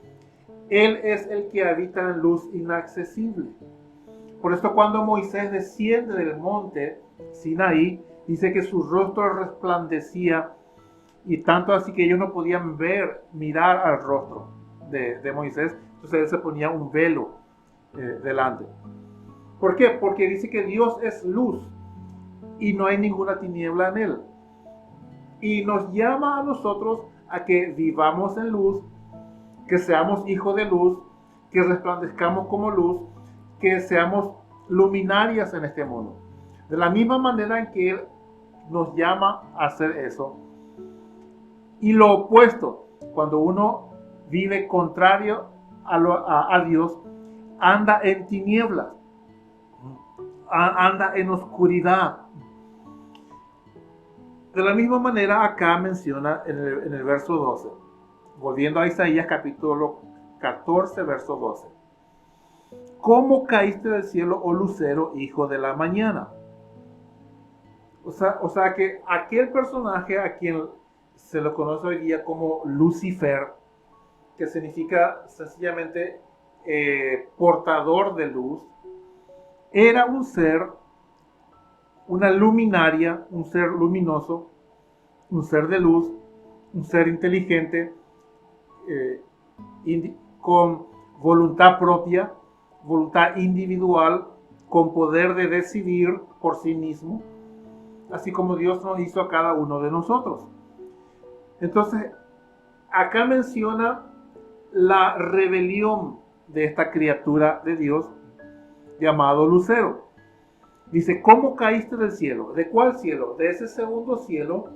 Speaker 1: Él es el que habita en luz inaccesible. Por eso cuando Moisés desciende del monte Sinaí, dice que su rostro resplandecía Y tanto así que ellos no podían mirar al rostro de Moisés. Entonces él se ponía un velo delante. ¿Por qué? Porque dice que Dios es luz y no hay ninguna tiniebla en él. Y nos llama a nosotros a que vivamos en luz, que seamos hijos de luz, que resplandezcamos como luz, que seamos luminarias en este mundo. De la misma manera en que Él nos llama a hacer eso. Y lo opuesto, cuando uno vive contrario a Dios, anda en tinieblas, anda en oscuridad. De la misma manera acá menciona en el verso 12, volviendo a Isaías capítulo 14, verso 12. ¿Cómo caíste del cielo, oh lucero, hijo de la mañana? O sea que aquel personaje a quien se lo conoce hoy día como Lucifer, que significa sencillamente portador de luz, era un ser, una luminaria, un ser luminoso, un ser de luz, un ser inteligente, con voluntad propia, voluntad individual, con poder de decidir por sí mismo, así como Dios nos hizo a cada uno de nosotros. Entonces, acá menciona la rebelión de esta criatura de Dios llamado Lucero. Dice, ¿cómo caíste del cielo? ¿De cuál cielo? De ese segundo cielo,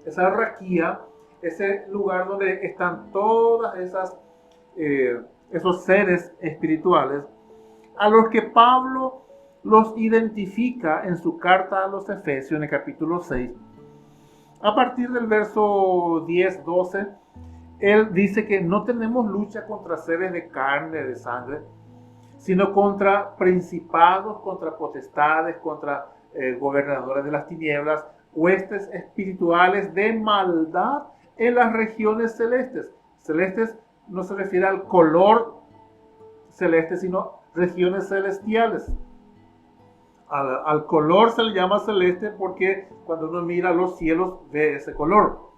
Speaker 1: esa raquía, ese lugar donde están todas esos seres espirituales, a los que Pablo los identifica en su carta a los Efesios en el capítulo 6. A partir del verso 10, 12, él dice que no tenemos lucha contra seres de carne, de sangre, sino contra principados, contra potestades, contra gobernadores de las tinieblas, huestes espirituales de maldad en las regiones celestes. Celestes no se refiere al color celeste, sino regiones celestiales. Al color se le llama celeste porque cuando uno mira los cielos ve ese color.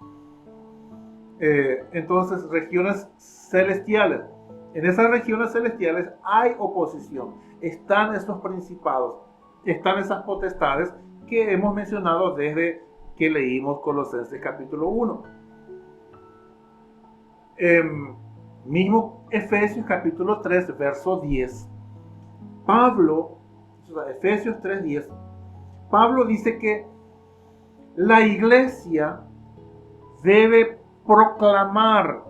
Speaker 1: Entonces, regiones celestiales. En esas regiones celestiales hay oposición. Están esos principados, están esas potestades que hemos mencionado desde que leímos Colosenses capítulo 1. Mismo Efesios capítulo 3, verso 10. Pablo, Efesios 3:10, Pablo dice que la iglesia debe proclamar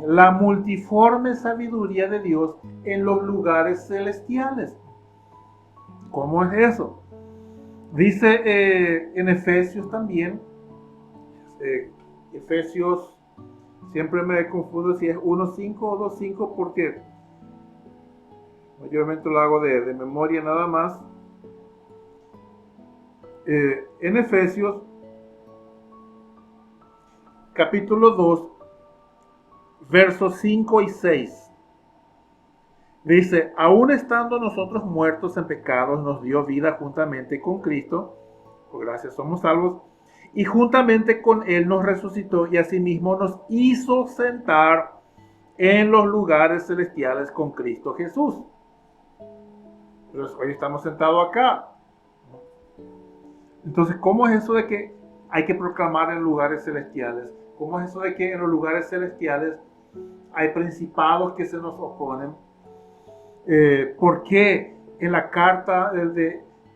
Speaker 1: la multiforme sabiduría de Dios en los lugares celestiales. ¿Cómo es eso? Dice en Efesios también, Efesios, siempre me confundo si es 1.5 o 2.5 porque mayormente lo hago de memoria nada más. En Efesios capítulo 2, versos 5 y 6. Dice, aún estando nosotros muertos en pecados, nos dio vida juntamente con Cristo, por gracia somos salvos, y juntamente con Él nos resucitó y asimismo nos hizo sentar en los lugares celestiales con Cristo Jesús. Entonces, hoy estamos sentados acá. Entonces, ¿cómo es eso de que hay que proclamar en lugares celestiales? ¿Cómo es eso de que en los lugares celestiales hay principados que se nos oponen? ¿Por qué en la carta,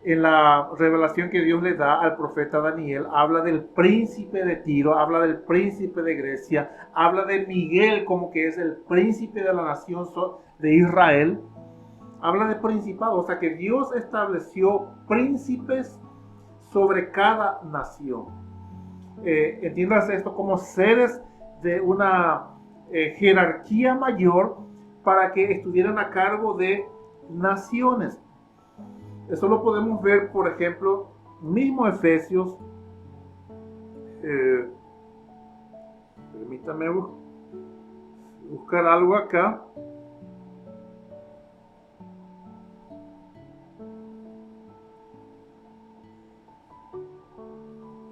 Speaker 1: en la revelación que Dios le da al profeta Daniel, habla del príncipe de Tiro, habla del príncipe de Grecia, habla de Miguel como que es el príncipe de la nación de Israel? Habla de principados, o sea que Dios estableció príncipes sobre cada nación. Entiéndase esto como seres de una jerarquía mayor para que estuvieran a cargo de naciones. Eso lo podemos ver, por ejemplo, mismo Efesios. Permítame buscar algo acá.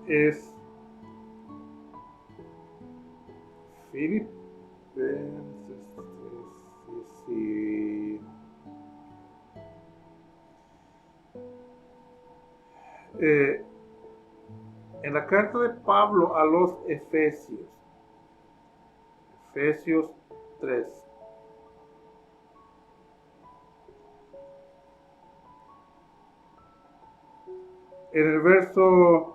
Speaker 1: Es Filipenses 3, sí. En la carta de Pablo a los Efesios 3. En el verso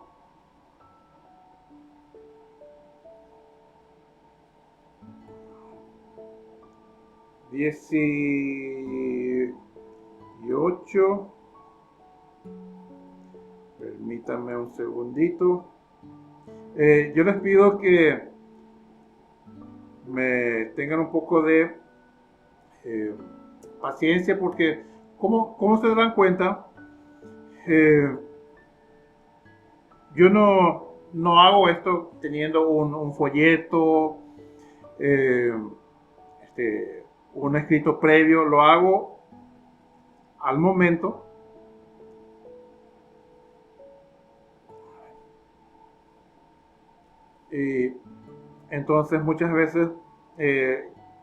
Speaker 1: 18, permítanme un segundito. Yo les pido que me tengan un poco de paciencia, porque como se dan cuenta, yo no hago esto teniendo un folleto, un escrito previo. Lo hago al momento. Y entonces muchas veces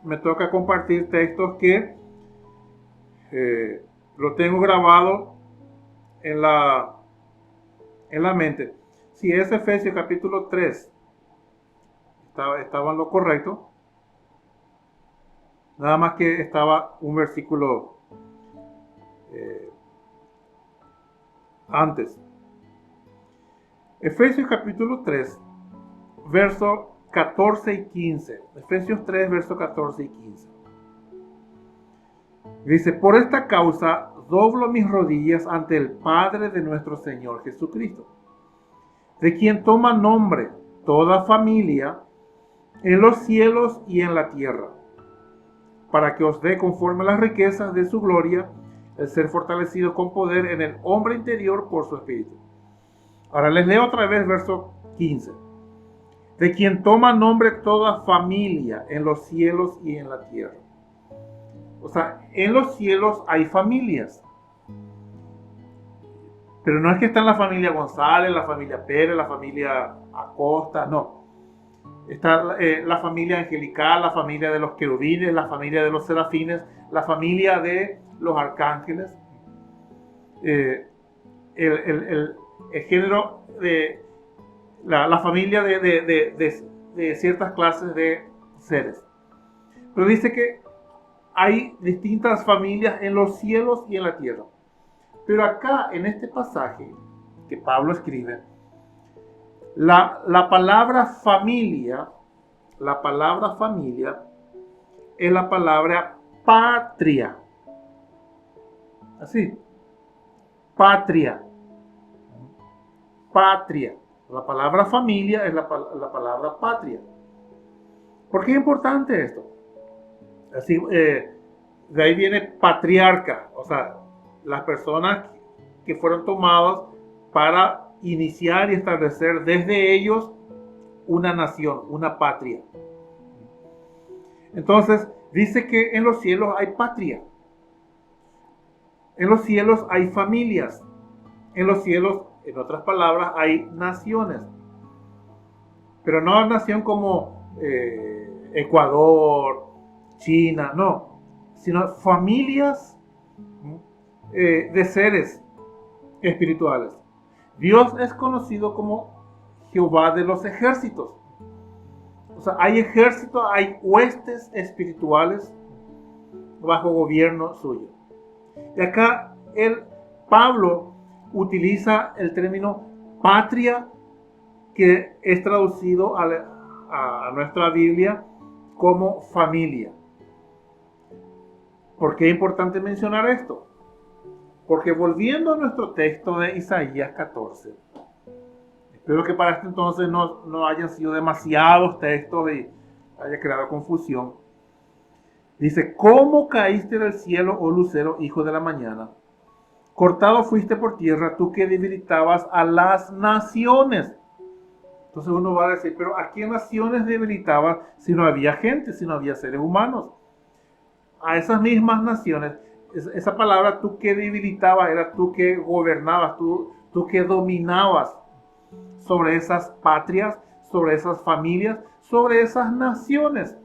Speaker 1: me toca compartir textos que lo tengo grabado en la mente. Si es Efesios capítulo 3, estaba en lo correcto. Nada más que estaba un versículo antes. Efesios capítulo 3, versos 14 y 15. Efesios 3, versos 14 y 15. Dice: por esta causa doblo mis rodillas ante el Padre de nuestro Señor Jesucristo, de quien toma nombre toda familia en los cielos y en la tierra, para que os dé conforme a las riquezas de su gloria el ser fortalecido con poder en el hombre interior por su espíritu. Ahora les leo otra vez verso 15. De quien toma nombre toda familia en los cielos y en la tierra. O sea, en los cielos hay familias. Pero no es que está en la familia González, la familia Pérez, la familia Acosta, no. Está la familia angelical, la familia de los querubines, la familia de los serafines, la familia de los arcángeles. El género de la familia de ciertas clases de seres. Pero dice que hay distintas familias en los cielos y en la tierra. Pero acá, en este pasaje que Pablo escribe, la palabra familia es la palabra patria. Así. Patria. La palabra familia es la palabra patria. ¿Por qué es importante esto? Así, de ahí viene patriarca, o sea, las personas que fueron tomadas para iniciar y establecer desde ellos una nación, una patria. Entonces, dice que en los cielos hay patria. En los cielos hay familias. En los cielos, en otras palabras, hay naciones. Pero no nación como Ecuador, China, no. Sino familias de seres espirituales. Dios es conocido como Jehová de los ejércitos. O sea, hay ejércitos, hay huestes espirituales bajo gobierno suyo. Y acá Pablo utiliza el término patria, que es traducido a nuestra Biblia como familia. ¿Por qué es importante mencionar esto? Porque volviendo a nuestro texto de Isaías 14, espero que para este entonces no hayan sido demasiados textos y haya creado confusión. Dice: ¿cómo caíste del cielo, oh lucero, hijo de la mañana? Cortado fuiste por tierra, tú que debilitabas a las naciones. Entonces uno va a decir: pero ¿a qué naciones debilitabas si no había gente, si no había seres humanos? A esas mismas naciones. Esa palabra tú que debilitabas era tú que gobernabas, tú que dominabas sobre esas patrias, sobre esas familias, sobre esas naciones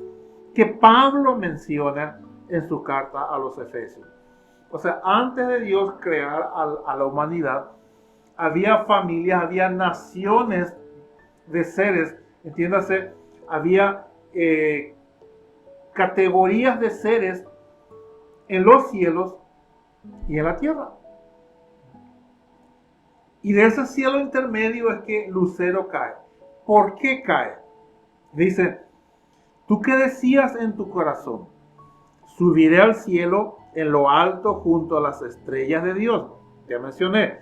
Speaker 1: que Pablo menciona en su carta a los Efesios. O sea, antes de Dios crear a la humanidad, había familias, había naciones de seres, entiéndase, había categorías de seres en los cielos y en la tierra. Y de ese cielo intermedio es que Lucero cae. ¿Por qué cae? Dice, ¿tú qué decías en tu corazón? Subiré al cielo en lo alto junto a las estrellas de Dios. Ya mencioné,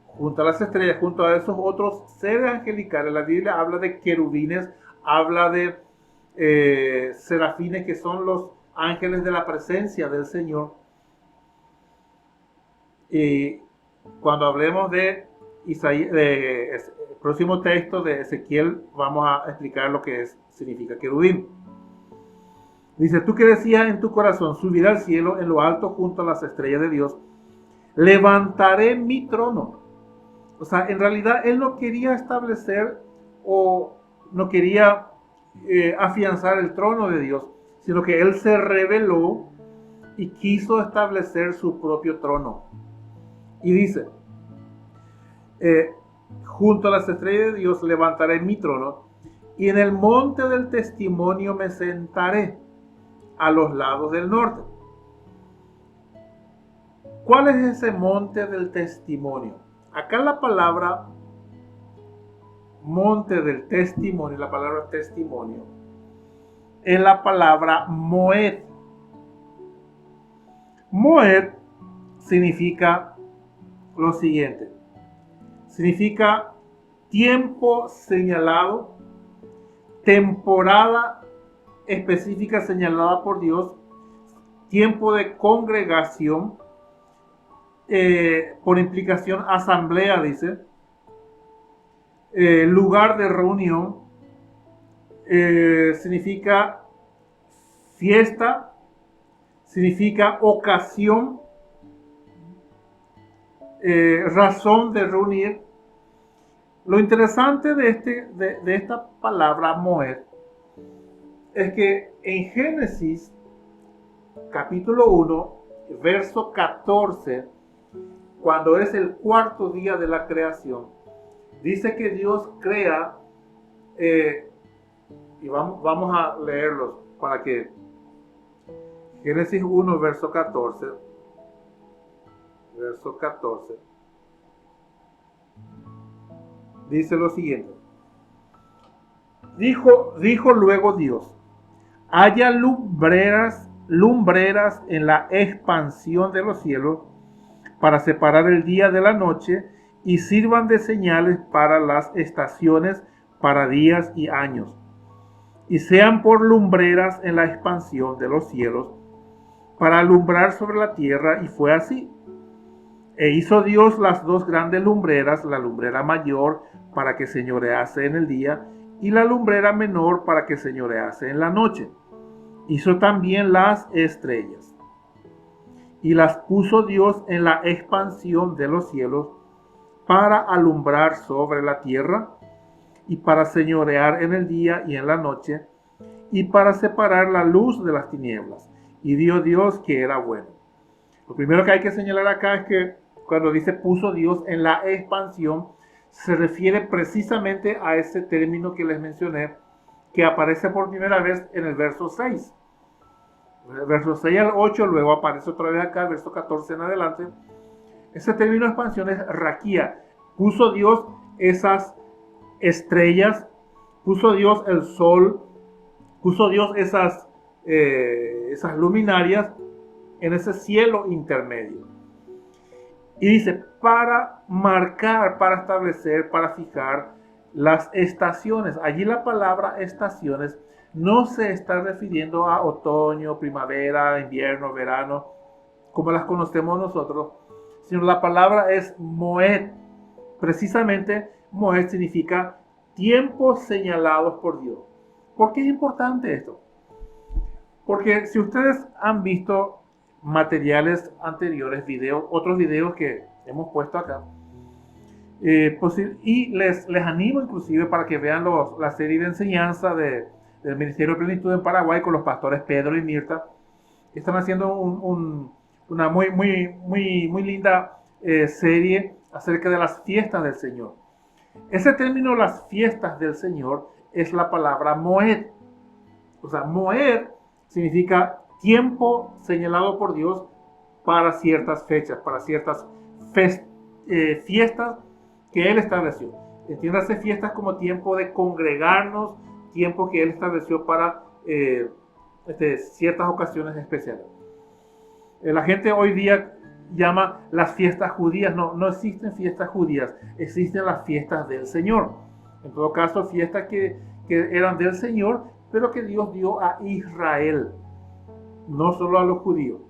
Speaker 1: junto a las estrellas, junto a esos otros seres angelicales. La Biblia habla de querubines, habla de serafines, que son los ángeles de la presencia del Señor. Y cuando hablemos de Isaías, el próximo texto de Ezequiel, vamos a explicar lo que significa querubín. Dice, tú que decías en tu corazón, subiré al cielo en lo alto junto a las estrellas de Dios, levantaré mi trono. O sea, en realidad él no quería establecer o no quería afianzar el trono de Dios, sino que él se rebeló y quiso establecer su propio trono. Y dice, junto a las estrellas de Dios levantaré mi trono, y en el monte del testimonio me sentaré a los lados del norte. ¿Cuál es ese monte del testimonio? Acá la palabra monte del testimonio, la palabra testimonio, es la palabra Moed. Moed significa lo siguiente. Significa tiempo señalado, temporada específica señalada por Dios, tiempo de congregación, por implicación asamblea, dice, lugar de reunión, significa fiesta, significa ocasión, razón de reunir. Lo interesante de esta palabra Moed es que en Génesis capítulo 1, verso 14, cuando es el cuarto día de la creación, dice que Dios crea, y vamos a leerlos para que Génesis 1, verso 14, dice lo siguiente. Dijo luego Dios, haya lumbreras en la expansión de los cielos para separar el día de la noche y sirvan de señales para las estaciones, para días y años, y sean por lumbreras en la expansión de los cielos para alumbrar sobre la tierra. Y fue así. E hizo Dios las dos grandes lumbreras, la lumbrera mayor para que señorease en el día y la lumbrera menor para que señorease en la noche. Hizo también las estrellas y las puso Dios en la expansión de los cielos para alumbrar sobre la tierra y para señorear en el día y en la noche y para separar la luz de las tinieblas. Y vio Dios que era bueno. Lo primero que hay que señalar acá es que cuando dice puso Dios en la expansión, se refiere precisamente a ese término que les mencioné, que aparece por primera vez en el verso 6. El verso 6 al 8, luego aparece otra vez acá, el verso 14 en adelante. Ese término de expansión es raquía. Puso Dios esas estrellas, puso Dios el sol, puso Dios esas luminarias en ese cielo intermedio. Y dice, para marcar, para establecer, para fijar las estaciones. Allí la palabra estaciones no se está refiriendo a otoño, primavera, invierno, verano, como las conocemos nosotros, sino la palabra es Moed. Precisamente Moed significa tiempos señalados por Dios. ¿Por qué es importante esto? Porque si ustedes han visto materiales anteriores, otros videos que hemos puesto acá, Y les animo inclusive para que vean la serie de enseñanza del Ministerio de Plenitud en Paraguay con los pastores Pedro y Mirta. Están haciendo una muy linda serie acerca de las fiestas del Señor. Ese término, las fiestas del Señor, es la palabra Moed. O sea, Moed significa tiempo señalado por Dios para ciertas fechas, para ciertas fiestas que Él estableció. Entiéndase fiestas como tiempo de congregarnos, tiempo que Él estableció para ciertas ocasiones especiales. La gente hoy día llama las fiestas judías. No existen fiestas judías, existen las fiestas del Señor. En todo caso, fiestas que eran del Señor, pero que Dios dio a Israel, no solo a los judíos.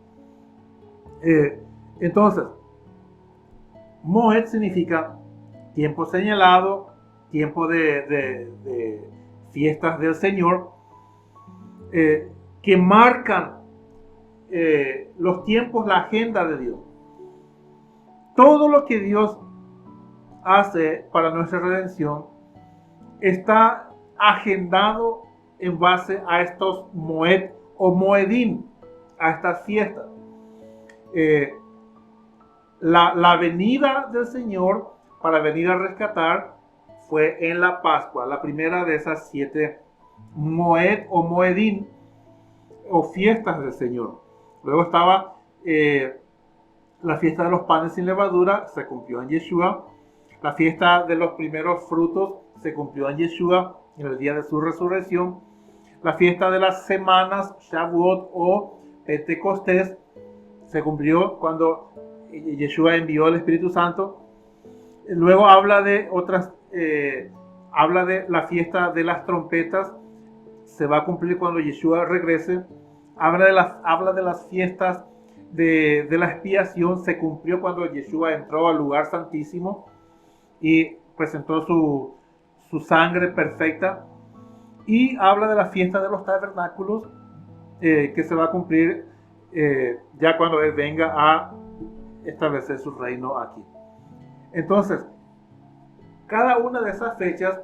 Speaker 1: Entonces, Moed significa tiempo señalado, tiempo de fiestas del Señor, que marcan los tiempos, la agenda de Dios. Todo lo que Dios hace para nuestra redención está agendado en base a estos Moed o Moedim, a estas fiestas. La venida del Señor para venir a rescatar fue en la Pascua, la primera de esas 7 Moed o Moedim o fiestas del Señor. Luego estaba la fiesta de los panes sin levadura, se cumplió en Yeshua. La fiesta de los primeros frutos se cumplió en Yeshua, en el día de su resurrección. La fiesta de las semanas, Shavuot o Pentecostés, se cumplió cuando Yeshua envió el Espíritu Santo. Luego habla de la fiesta de las trompetas, se va a cumplir cuando Yeshua regrese. Habla de las fiestas de la expiación, se cumplió cuando Yeshua entró al lugar santísimo y presentó su sangre perfecta. Y habla de la fiesta de los tabernáculos, que se va a cumplir ya cuando Él venga a establecer su reino aquí. Entonces, cada una de esas fechas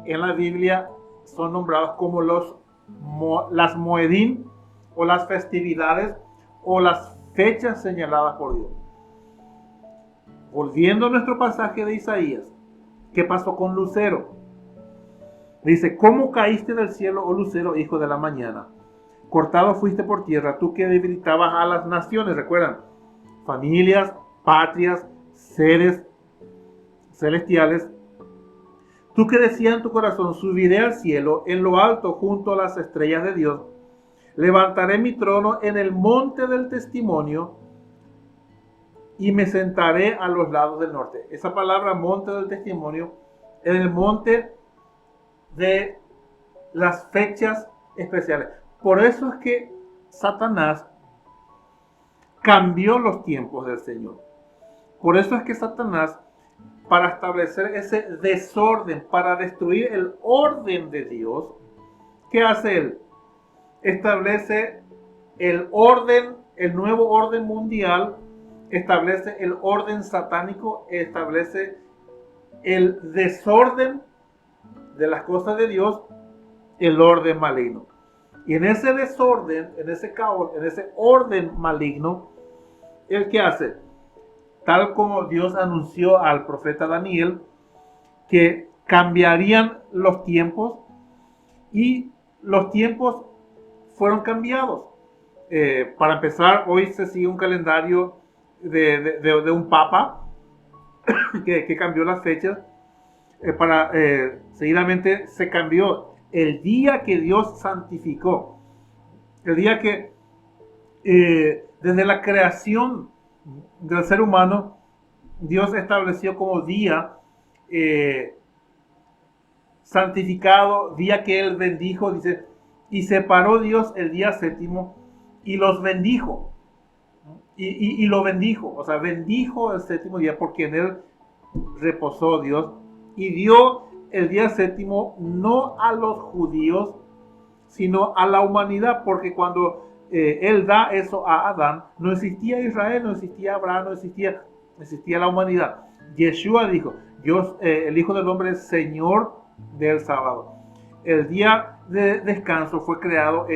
Speaker 1: en la Biblia son nombradas como las Moedim, o las festividades, o las fechas señaladas por Dios. Volviendo a nuestro pasaje de Isaías, ¿qué pasó con Lucero? Dice: ¿cómo caíste del cielo, oh Lucero, hijo de la mañana? Cortado fuiste por tierra, tú que debilitabas a las naciones. Recuerdan, familias, patrias, seres celestiales. Tú que decías en tu corazón: subiré al cielo, en lo alto, junto a las estrellas de Dios. Levantaré mi trono en el monte del testimonio y me sentaré a los lados del norte. Esa palabra monte del testimonio, en el monte de las fechas especiales. Por eso es que Satanás cambió los tiempos del Señor. Por eso es que Satanás, para establecer ese desorden, para destruir el orden de Dios, ¿qué hace él? Establece el orden, el nuevo orden mundial, establece el orden satánico, establece el desorden de las cosas de Dios, el orden maligno. Y en ese desorden, en ese caos, en ese orden maligno, ¿el qué hace? Tal como Dios anunció al profeta Daniel, que cambiarían los tiempos, y los tiempos fueron cambiados. Para empezar, hoy se sigue un calendario de un papa que cambió las fechas. Seguidamente se cambió el día que Dios santificó, el día que desde la creación del ser humano Dios estableció como día santificado, día que Él bendijo. Dice: y separó Dios el día séptimo y los bendijo. Y lo bendijo, o sea, bendijo el séptimo día porque en él reposó Dios, y dio el día séptimo no a los judíos, sino a la humanidad, porque cuando Él da eso a Adán, no existía Israel, no existía Abraham, no existía la humanidad. Yeshua dijo: Dios, el Hijo del Hombre es Señor del sábado. El día de descanso fue creado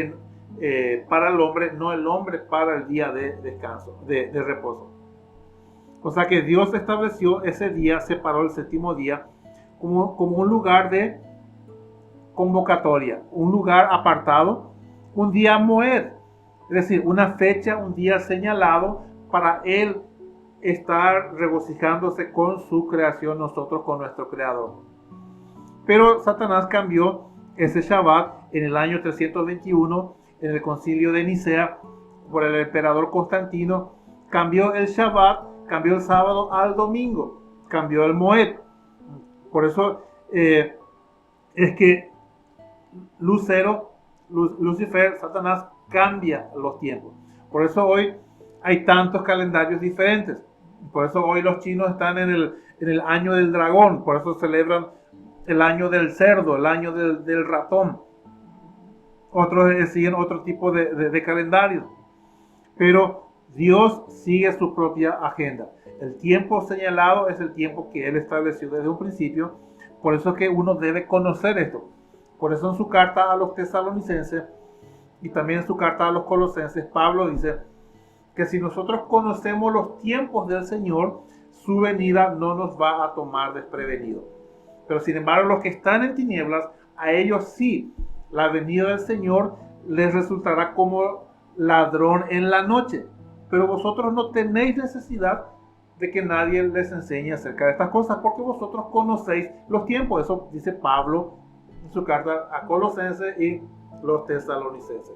Speaker 1: para el hombre, no el hombre para el día de descanso, de reposo. O sea que Dios estableció ese día, separó el séptimo día como un lugar de convocatoria, un lugar apartado, un día moed, es decir, una fecha, un día señalado para Él estar regocijándose con su creación, nosotros con nuestro Creador. Pero Satanás cambió ese Shabbat en el año 321, en el concilio de Nicea, por el emperador Constantino, cambió el Shabbat, cambió el sábado al domingo, cambió el Moed. Por eso es que Lucifer, Satanás, cambia los tiempos. Por eso hoy hay tantos calendarios diferentes. Por eso hoy los chinos están en el año del dragón. Por eso celebran el año del cerdo, el año del ratón. Otros siguen otro tipo de calendario. Pero Dios sigue su propia agenda. El tiempo señalado es el tiempo que Él estableció desde un principio. Por eso es que uno debe conocer esto. Por eso en su carta a los tesalonicenses y también en su carta a los colosenses, Pablo dice que si nosotros conocemos los tiempos del Señor, su venida no nos va a tomar desprevenidos. Pero sin embargo, los que están en tinieblas, a ellos sí, la venida del Señor les resultará como ladrón en la noche. Pero vosotros no tenéis necesidad de que nadie les enseñe acerca de estas cosas, porque vosotros conocéis los tiempos. Eso dice Pablo en su carta a Colosenses y los tesalonicenses.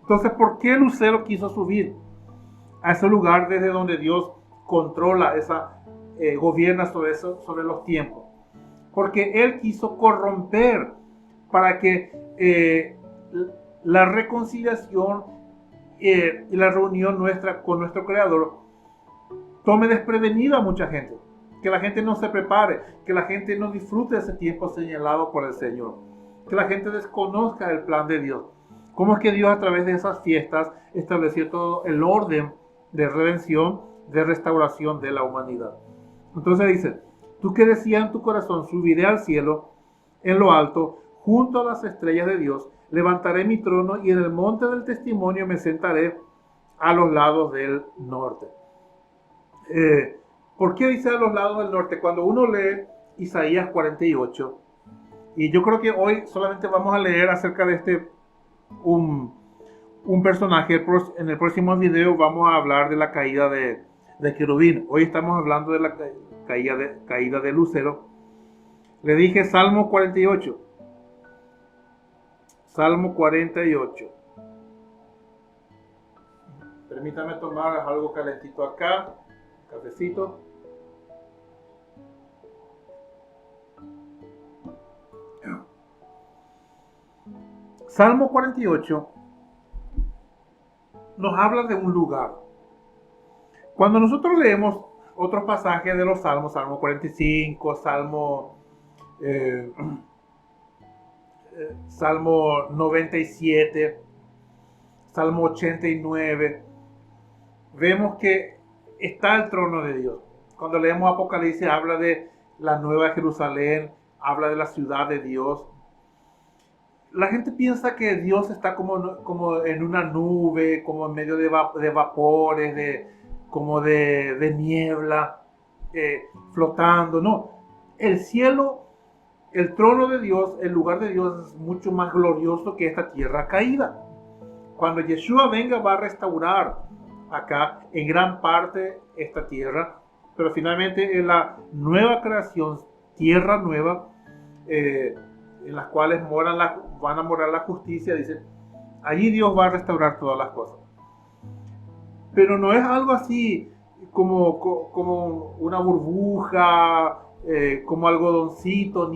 Speaker 1: Entonces, ¿por qué Lucero quiso subir a ese lugar desde donde Dios controla gobierna sobre los tiempos? Porque Él quiso corromper para que la reconciliación y la reunión nuestra con nuestro Creador tome desprevenida a mucha gente. Que la gente no se prepare, que la gente no disfrute ese tiempo señalado por el Señor. Que la gente desconozca el plan de Dios. Cómo es que Dios a través de esas fiestas estableció todo el orden de redención, de restauración de la humanidad. Entonces dice, tú que decías en tu corazón, subiré al cielo, en lo alto, junto a las estrellas de Dios, levantaré mi trono y en el monte del testimonio me sentaré a los lados del norte. ¿Por qué dice a los lados del norte? Cuando uno lee Isaías 48, y yo creo que hoy solamente vamos a leer acerca de un personaje. En el próximo video vamos a hablar de la caída de querubín. Hoy estamos hablando de la caída de Lucero. Le dije Salmo 48. Salmo 48. Permítame tomar algo calentito acá. Cafecito. Salmo 48 nos habla de un lugar. Cuando nosotros leemos otros pasajes de los salmos, Salmo 45, Salmo 97, Salmo 89, vemos que está el trono de Dios. Cuando leemos Apocalipsis habla de la nueva Jerusalén, habla de la ciudad de Dios. La gente piensa que Dios está como en una nube, como en medio de vapores, de niebla, flotando. No, el cielo, el trono de Dios, el lugar de Dios es mucho más glorioso que esta tierra caída. Cuando Yeshua venga va a restaurar acá en gran parte esta tierra, pero finalmente en la nueva creación, tierra nueva, en las cuales van a morar la justicia, dice, allí Dios va a restaurar todas las cosas. Pero no es algo así como una burbuja, como algodoncito,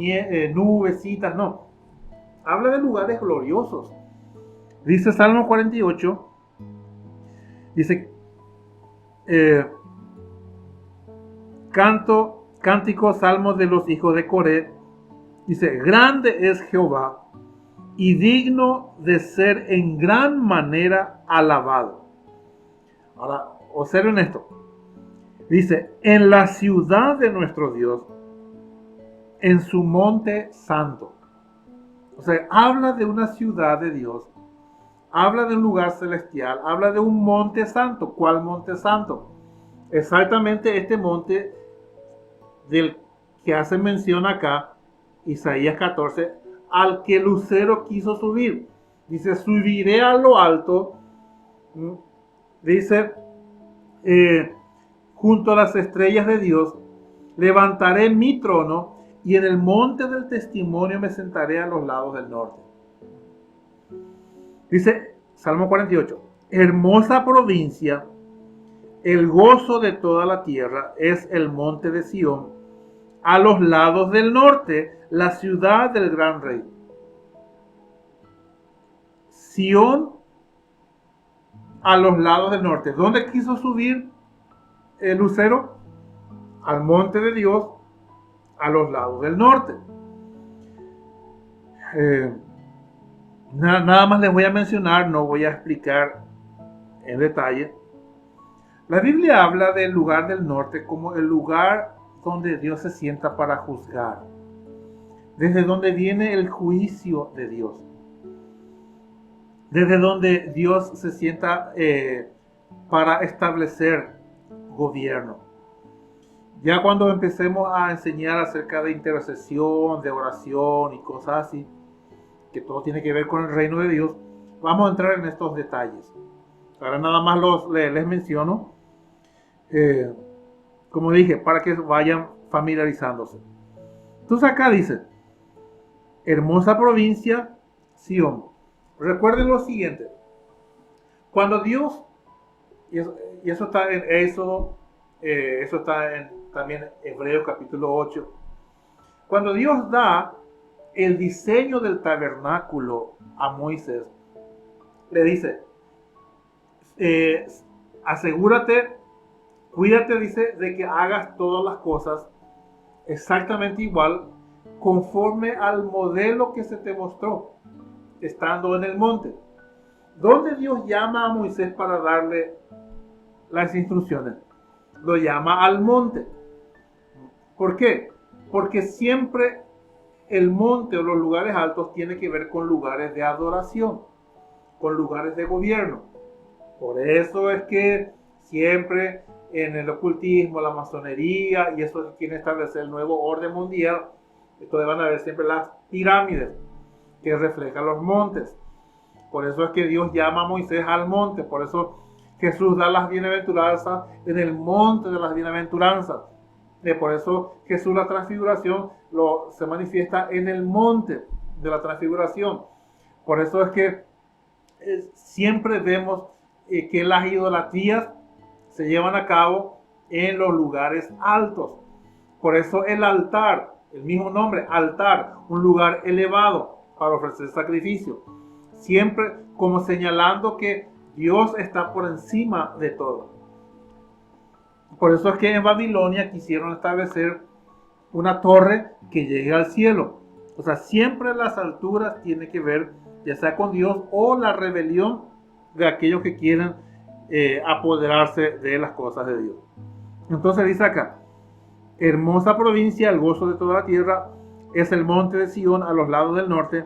Speaker 1: nubecitas, no. Habla de lugares gloriosos. Dice Salmo 48, dice, cántico, salmos de los hijos de Coré. Dice, grande es Jehová y digno de ser en gran manera alabado. Ahora, observen esto. Dice, en la ciudad de nuestro Dios en su monte santo. O sea, habla de una ciudad de Dios, habla de un lugar celestial, habla de un monte santo. ¿Cuál monte santo? Exactamente este monte del que hace mención acá, Isaías 14, al que Lucero quiso subir. Dice, subiré a lo alto, dice, junto a las estrellas de Dios, levantaré mi trono y en el monte del testimonio me sentaré a los lados del norte. Dice Salmo 48, hermosa provincia, el gozo de toda la tierra es el monte de Sión, a los lados del norte, la ciudad del gran rey. Sión a los lados del norte. ¿Dónde quiso subir el Lucero? Al monte de Dios, a los lados del norte. Nada más les voy a mencionar, no voy a explicar en detalle. La Biblia habla del lugar del norte como el lugar donde Dios se sienta para juzgar, desde donde viene el juicio de Dios, desde donde Dios se sienta para establecer gobierno. Ya cuando empecemos a enseñar acerca de intercesión, de oración y cosas así, que todo tiene que ver con el reino de Dios, vamos a entrar en estos detalles. Ahora nada más les menciono, como dije, para que vayan familiarizándose. Entonces acá dice, hermosa provincia, Sión. Recuerden lo siguiente, cuando Dios, y eso está en Éxodo, eso está también en Hebreos capítulo 8, cuando Dios da el diseño del tabernáculo a Moisés, le dice, asegúrate, cuídate, dice, de que hagas todas las cosas exactamente igual, conforme al modelo que se te mostró, estando en el monte. ¿Dónde Dios llama a Moisés para darle las instrucciones? Lo llama al monte. ¿Por qué? Porque siempre el monte o los lugares altos tienen que ver con lugares de adoración, con lugares de gobierno. Por eso es que siempre en el ocultismo, la masonería, y eso quiere establecer el nuevo orden mundial, entonces van a ver siempre las pirámides que reflejan los montes. Por eso es que Dios llama a Moisés al monte. Por eso Jesús da las bienaventuranzas en el monte de las bienaventuranzas. Por eso Jesús, la transfiguración, se manifiesta en el monte de la transfiguración. Por eso es que siempre vemos que las idolatrías se llevan a cabo en los lugares altos. Por eso el altar, el mismo nombre, altar, un lugar elevado para ofrecer sacrificio. Siempre como señalando que Dios está por encima de todo. Por eso es que en Babilonia quisieron establecer una torre que llegue al cielo. O sea, siempre las alturas tienen que ver ya sea con Dios o la rebelión de aquellos que quieren apoderarse de las cosas de Dios. Entonces dice acá, hermosa provincia, el gozo de toda la tierra, es el monte de Sión a los lados del norte,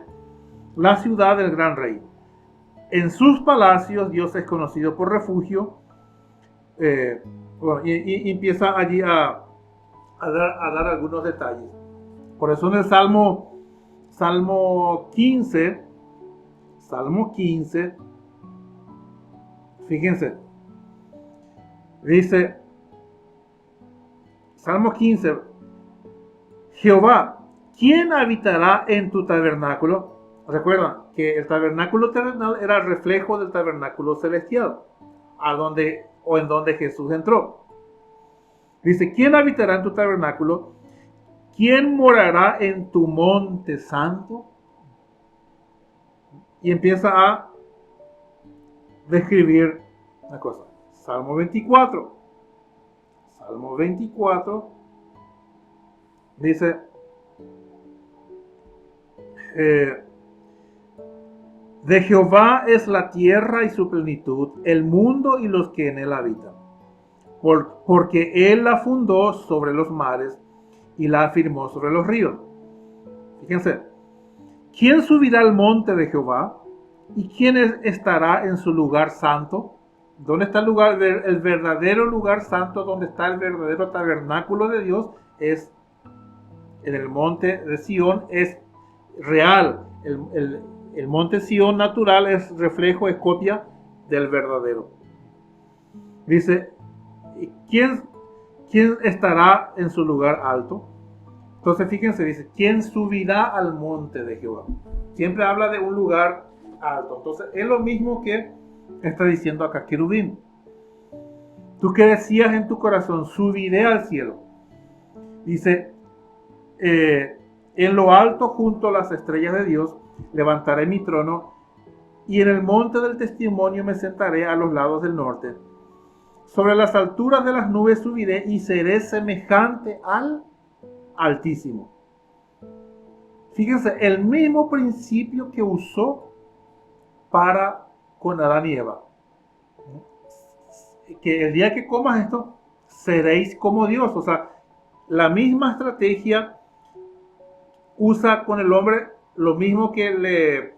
Speaker 1: la ciudad del gran rey. En sus palacios Dios es conocido por refugio. Y empieza allí a dar algunos detalles. Por eso en el Salmo 15, fíjense, dice, Salmo 15, Jehová, ¿quién habitará en tu tabernáculo? Recuerdan que el tabernáculo terrenal era reflejo del tabernáculo celestial, en donde Jesús entró. Dice, ¿quién habitará en tu tabernáculo? ¿Quién morará en tu monte santo? Y empieza a describir una cosa. Salmo 24 dice, de Jehová es la tierra y su plenitud, el mundo y los que en él habitan. Porque él la fundó sobre los mares y la afirmó sobre los ríos. Fíjense, ¿quién subirá al monte de Jehová? ¿Y quién estará en su lugar santo? ¿Dónde está el verdadero lugar santo, donde está el verdadero tabernáculo de Dios? Es en el monte de Sión, es real. El monte Sión natural es reflejo, es copia del verdadero. Dice, ¿quién estará en su lugar alto? Entonces fíjense, dice, ¿quién subirá al monte de Jehová? Siempre habla de un lugar alto. Entonces es lo mismo que está diciendo acá querubín. Tú que decías en tu corazón, subiré al cielo. Dice, en lo alto junto a las estrellas de Dios levantaré mi trono, y en el monte del testimonio me sentaré a los lados del norte. Sobre las alturas de las nubes subiré y seré semejante al Altísimo. Fíjense, el mismo principio que usó para con Adán y Eva. Que el día que comas esto, seréis como Dios. O sea, la misma estrategia usa con el hombre, lo mismo que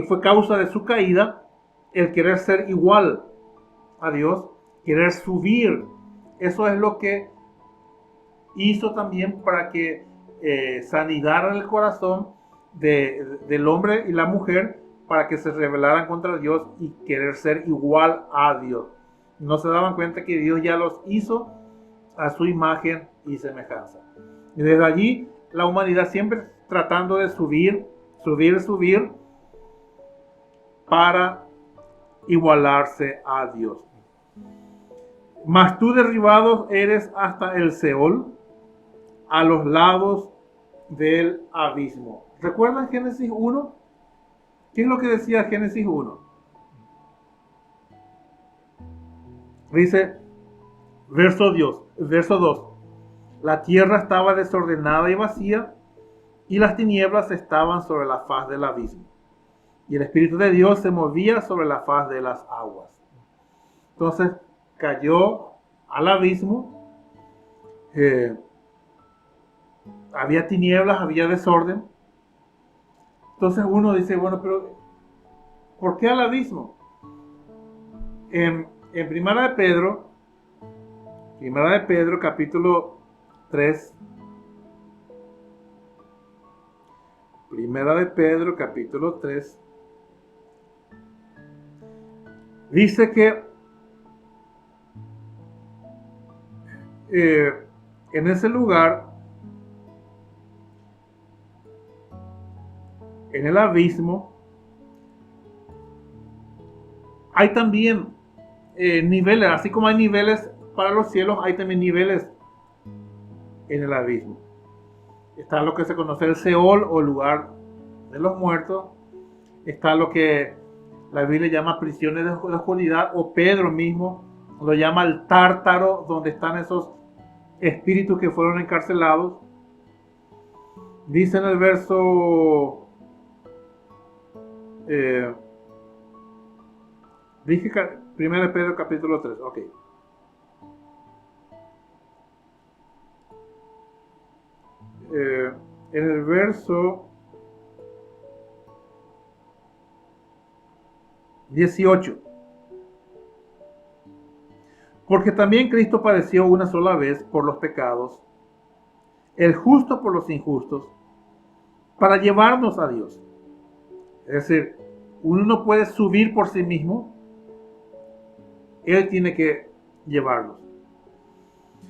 Speaker 1: fue causa de su caída, el querer ser igual a Dios, querer subir. Eso es lo que hizo también para que sanidara el corazón del hombre y la mujer, para que se rebelaran contra Dios y querer ser igual a Dios. No se daban cuenta que Dios ya los hizo a su imagen y semejanza. Y desde allí la humanidad siempre tratando de subir para igualarse a Dios. Mas tú derribado eres hasta el Seol, a los lados del abismo. ¿Recuerdan Génesis 1? ¿Qué es lo que decía Génesis 1? Dice, verso 2. La tierra estaba desordenada y vacía, y las tinieblas estaban sobre la faz del abismo. Y el Espíritu de Dios se movía sobre la faz de las aguas. Entonces cayó al abismo. Había tinieblas, había desorden. Entonces uno dice, bueno, pero ¿por qué al abismo? En Primera de Pedro capítulo 3. Primera de Pedro capítulo 3. Dice que en ese lugar, en el abismo, hay también niveles, así como hay niveles para los cielos, hay también niveles en el abismo. Está lo que se conoce el Seol, o lugar de los muertos. Está lo que la Biblia llama prisiones de oscuridad, o Pedro mismo lo llama el Tártaro, donde están esos espíritus que fueron encarcelados. Dice en el verso dije 1 Pedro capítulo 3, ok. En el verso 18. Porque también Cristo padeció una sola vez por los pecados, el justo por los injustos, para llevarnos a Dios. Es decir, uno no puede subir por sí mismo, Él tiene que llevarnos.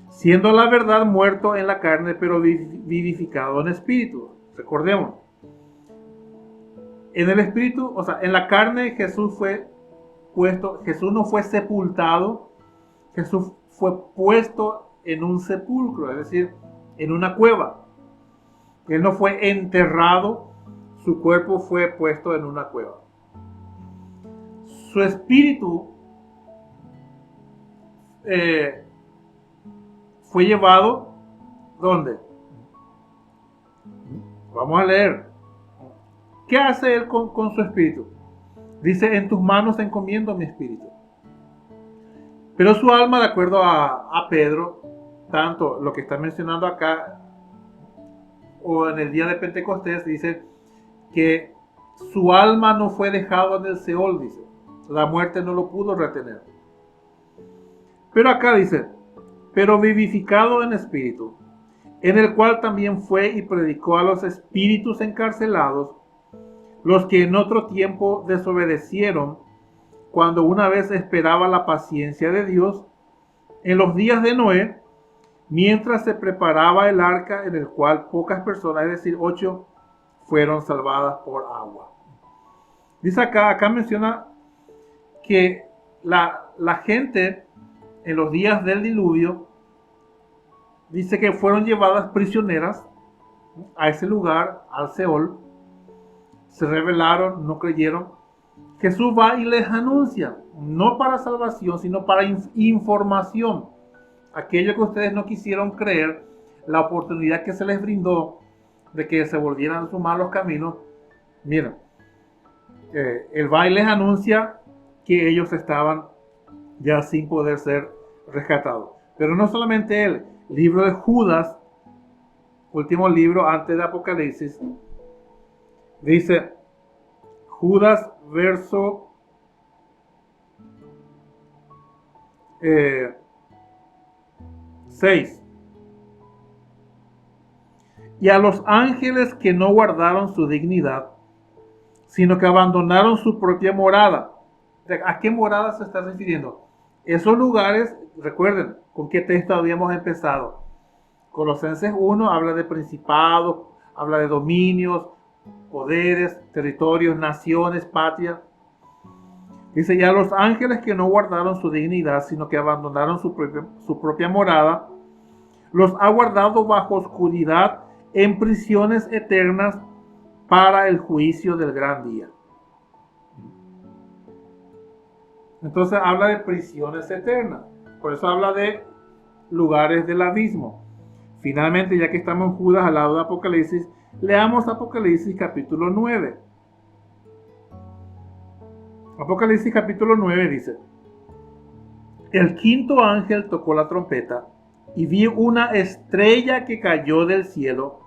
Speaker 1: Siendo la verdad muerto en la carne, pero vivificado en espíritu. Recordemos, en el espíritu, o sea, en la carne Jesús fue puesto, Jesús no fue sepultado, Jesús fue puesto en un sepulcro, es decir, en una cueva. Él no fue enterrado, su cuerpo fue puesto en una cueva. Su espíritu fue llevado, ¿dónde? Vamos a leer. ¿Qué hace él con su espíritu? Dice, en tus manos encomiendo mi espíritu. Pero su alma, de acuerdo a Pedro, tanto lo que está mencionando acá, o en el día de Pentecostés, dice que su alma no fue dejada en el Seol, dice. La muerte no lo pudo retener. Pero acá dice, pero vivificado en espíritu, en el cual también fue y predicó a los espíritus encarcelados, los que en otro tiempo desobedecieron, cuando una vez esperaba la paciencia de Dios, en los días de Noé, mientras se preparaba el arca, en el cual pocas personas, es decir, 8, fueron salvadas por agua. Dice acá menciona que la gente en los días del diluvio, dice que fueron llevadas prisioneras a ese lugar, al Seol. Se rebelaron, no creyeron. Jesús va y les anuncia, no para salvación, sino para información. Aquello que ustedes no quisieron creer, la oportunidad que se les brindó de que se volvieran a sus malos caminos. Miren, Él va y les anuncia que ellos estaban ya sin poder ser rescatados. Pero no solamente Él, libro de Judas, último libro antes de Apocalipsis, dice Judas verso 6. Y a los ángeles que no guardaron su dignidad, sino que abandonaron su propia morada. ¿A qué morada se está refiriendo? Esos lugares, recuerden, ¿con qué texto habíamos empezado? Colosenses 1 habla de principados, habla de dominios, poderes, territorios, naciones, patrias. Dice, ya los ángeles que no guardaron su dignidad, sino que abandonaron su propia morada, los ha guardado bajo oscuridad en prisiones eternas para el juicio del gran día. Entonces habla de prisiones eternas. Por eso habla de lugares del abismo. Finalmente, ya que estamos en Judas al lado de Apocalipsis, leamos Apocalipsis capítulo 9. Apocalipsis capítulo 9 dice: el quinto ángel tocó la trompeta y vi una estrella que cayó del cielo.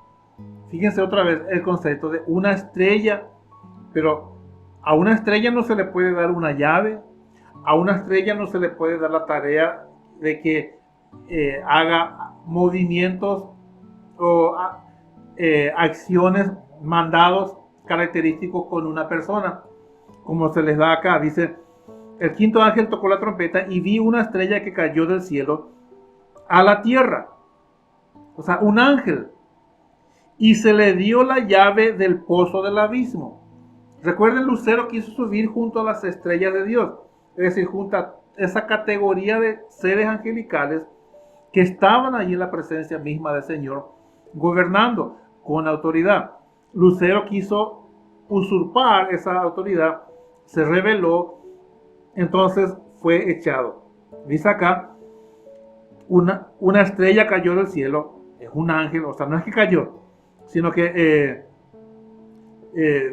Speaker 1: Fíjense otra vez el concepto de una estrella, pero a una estrella no se le puede dar una llave, a una estrella no se le puede dar la tarea de que haga movimientos o acciones, mandados característicos con una persona, como se les da acá. Dice, el quinto ángel tocó la trompeta y vi una estrella que cayó del cielo a la tierra, o sea, un ángel, y se le dio la llave del pozo del abismo. Recuerden, Lucero quiso subir junto a las estrellas de Dios, es decir, junto a esa categoría de seres angelicales que estaban allí en la presencia misma del Señor, gobernando con autoridad. Lucero quiso usurpar esa autoridad, se rebeló, entonces fue echado. Dice acá, una estrella cayó del cielo, es un ángel, o sea, no es que cayó, sino que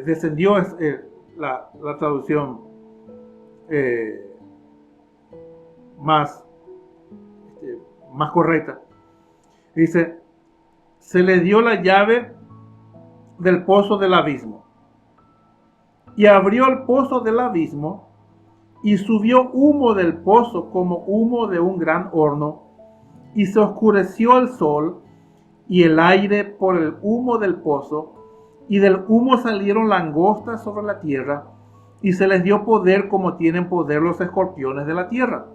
Speaker 1: descendió, es la traducción más correcta. Dice, se le dio la llave del pozo del abismo, y abrió el pozo del abismo, y subió humo del pozo como humo de un gran horno, y se oscureció el sol y el aire por el humo del pozo, y del humo salieron langostas sobre la tierra, y se les dio poder como tienen poder los escorpiones de la tierra.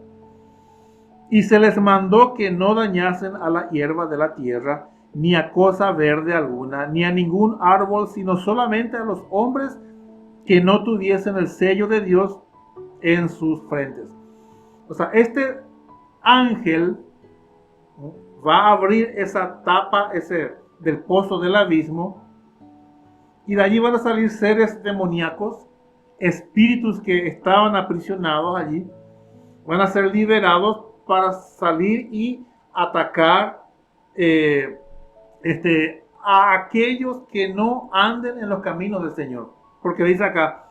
Speaker 1: Y se les mandó que no dañasen a la hierba de la tierra, ni a cosa verde alguna, ni a ningún árbol, sino solamente a los hombres que no tuviesen el sello de Dios en sus frentes. O sea, este ángel va a abrir esa tapa del pozo del abismo, y de allí van a salir seres demoníacos, espíritus que estaban aprisionados allí, van a ser liberados para salir y atacar a aquellos que no anden en los caminos del Señor. Porque dice acá,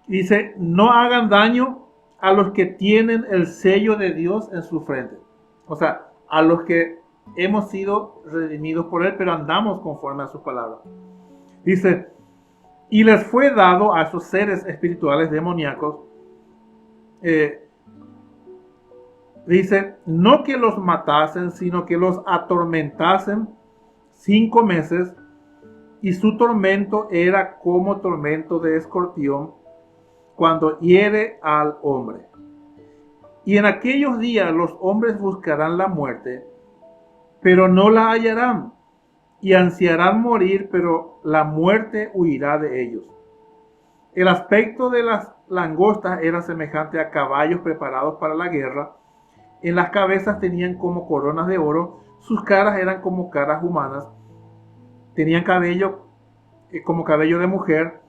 Speaker 1: dice, no hagan daño a los que tienen el sello de Dios en su frente. O sea, a los que hemos sido redimidos por Él, pero andamos conforme a sus palabras. Dice, y les fue dado a esos seres espirituales demoníacos, dice, no que los matasen, sino que los atormentasen 5 meses, y su tormento era como tormento de escorpión cuando hiere al hombre. Y en aquellos días los hombres buscarán la muerte, pero no la hallarán, y ansiarán morir, pero la muerte huirá de ellos. El aspecto de las langostas era semejante a caballos preparados para la guerra. En las cabezas tenían como coronas de oro, sus caras eran como caras humanas, tenían cabello como cabello de mujer,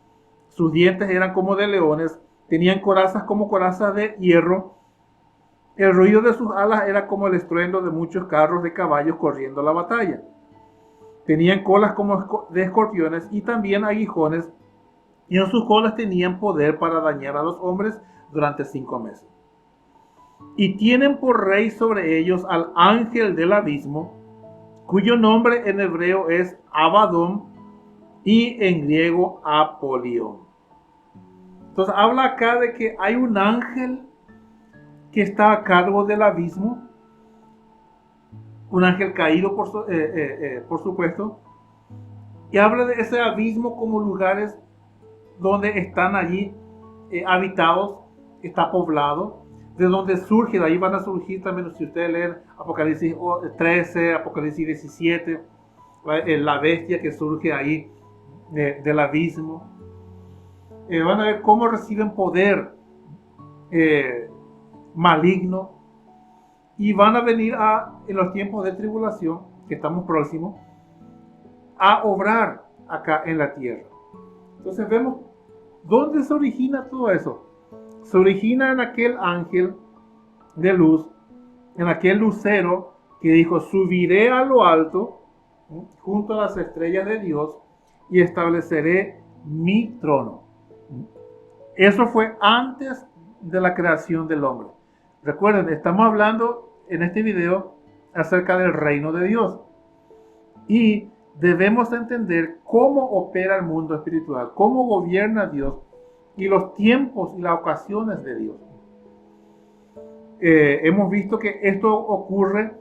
Speaker 1: sus dientes eran como de leones, tenían corazas como corazas de hierro, el ruido de sus alas era como el estruendo de muchos carros de caballos corriendo la batalla. Tenían colas como de escorpiones y también aguijones, y en sus colas tenían poder para dañar a los hombres durante 5 meses. Y tienen por rey sobre ellos al ángel del abismo, cuyo nombre en hebreo es Abadón y en griego Apolión. Entonces habla acá de que hay un ángel que está a cargo del abismo, un ángel caído por supuesto, y habla de ese abismo como lugares donde están allí habitados, está poblado, de donde surge, de ahí van a surgir también, si ustedes leen Apocalipsis 13, Apocalipsis 17, la bestia que surge ahí del abismo. Van a ver cómo reciben poder maligno, y van a venir en los tiempos de tribulación, que estamos próximos, a obrar acá en la tierra. Entonces vemos dónde se origina todo eso. Se origina en aquel ángel de luz, en aquel lucero que dijo, subiré a lo alto, junto a las estrellas de Dios, y estableceré mi trono. Eso fue antes de la creación del hombre. Recuerden, estamos hablando en este video acerca del reino de Dios. Y debemos entender cómo opera el mundo espiritual, cómo gobierna Dios y los tiempos y las ocasiones de Dios. Hemos visto que esto ocurre,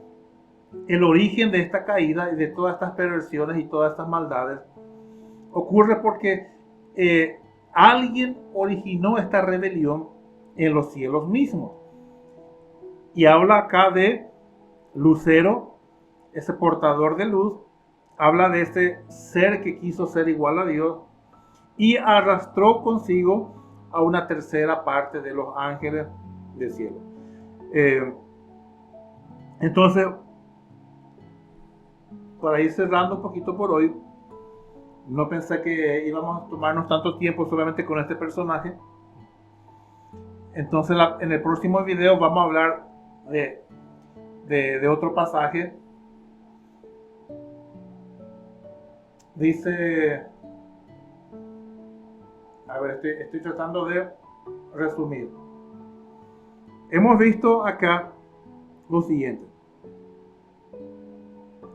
Speaker 1: el origen de esta caída y de todas estas perversiones y todas estas maldades, ocurre porque alguien originó esta rebelión en los cielos mismos. Y habla acá de Lucero, ese portador de luz, habla de ese ser que quiso ser igual a Dios y arrastró consigo a una tercera parte de los ángeles del cielo. Entonces, para ir cerrando un poquito por hoy, no pensé que íbamos a tomarnos tanto tiempo solamente con este personaje. Entonces en el próximo video vamos a hablar de otro pasaje. Dice, a ver, estoy tratando de resumir. Hemos visto acá lo siguiente.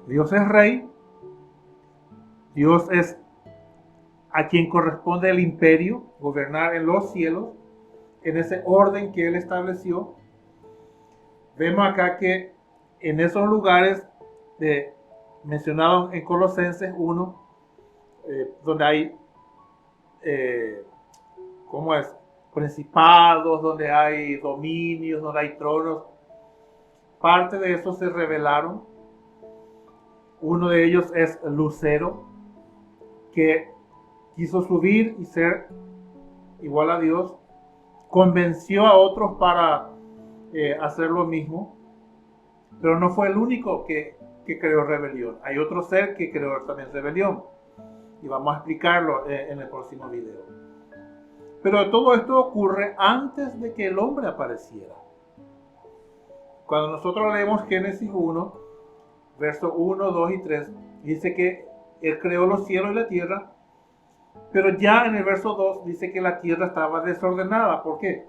Speaker 1: Dios es rey. Dios es a quien corresponde el imperio, gobernar en los cielos, en ese orden que Él estableció. Vemos acá que en esos lugares mencionados en Colosenses 1, donde hay, ¿cómo es? Principados, donde hay dominios, donde hay tronos. Parte de eso se rebelaron. Uno de ellos es Lucero, que quiso subir y ser igual a Dios. Convenció a otros para hacer lo mismo, pero no fue el único que creó rebelión. Hay otro ser que creó también rebelión, y vamos a explicarlo en el próximo video. Pero todo esto ocurre antes de que el hombre apareciera. Cuando nosotros leemos Génesis 1, versos 1, 2 y 3, dice que Él creó los cielos y la tierra, pero ya en el verso 2 dice que la tierra estaba desordenada. ¿Por qué?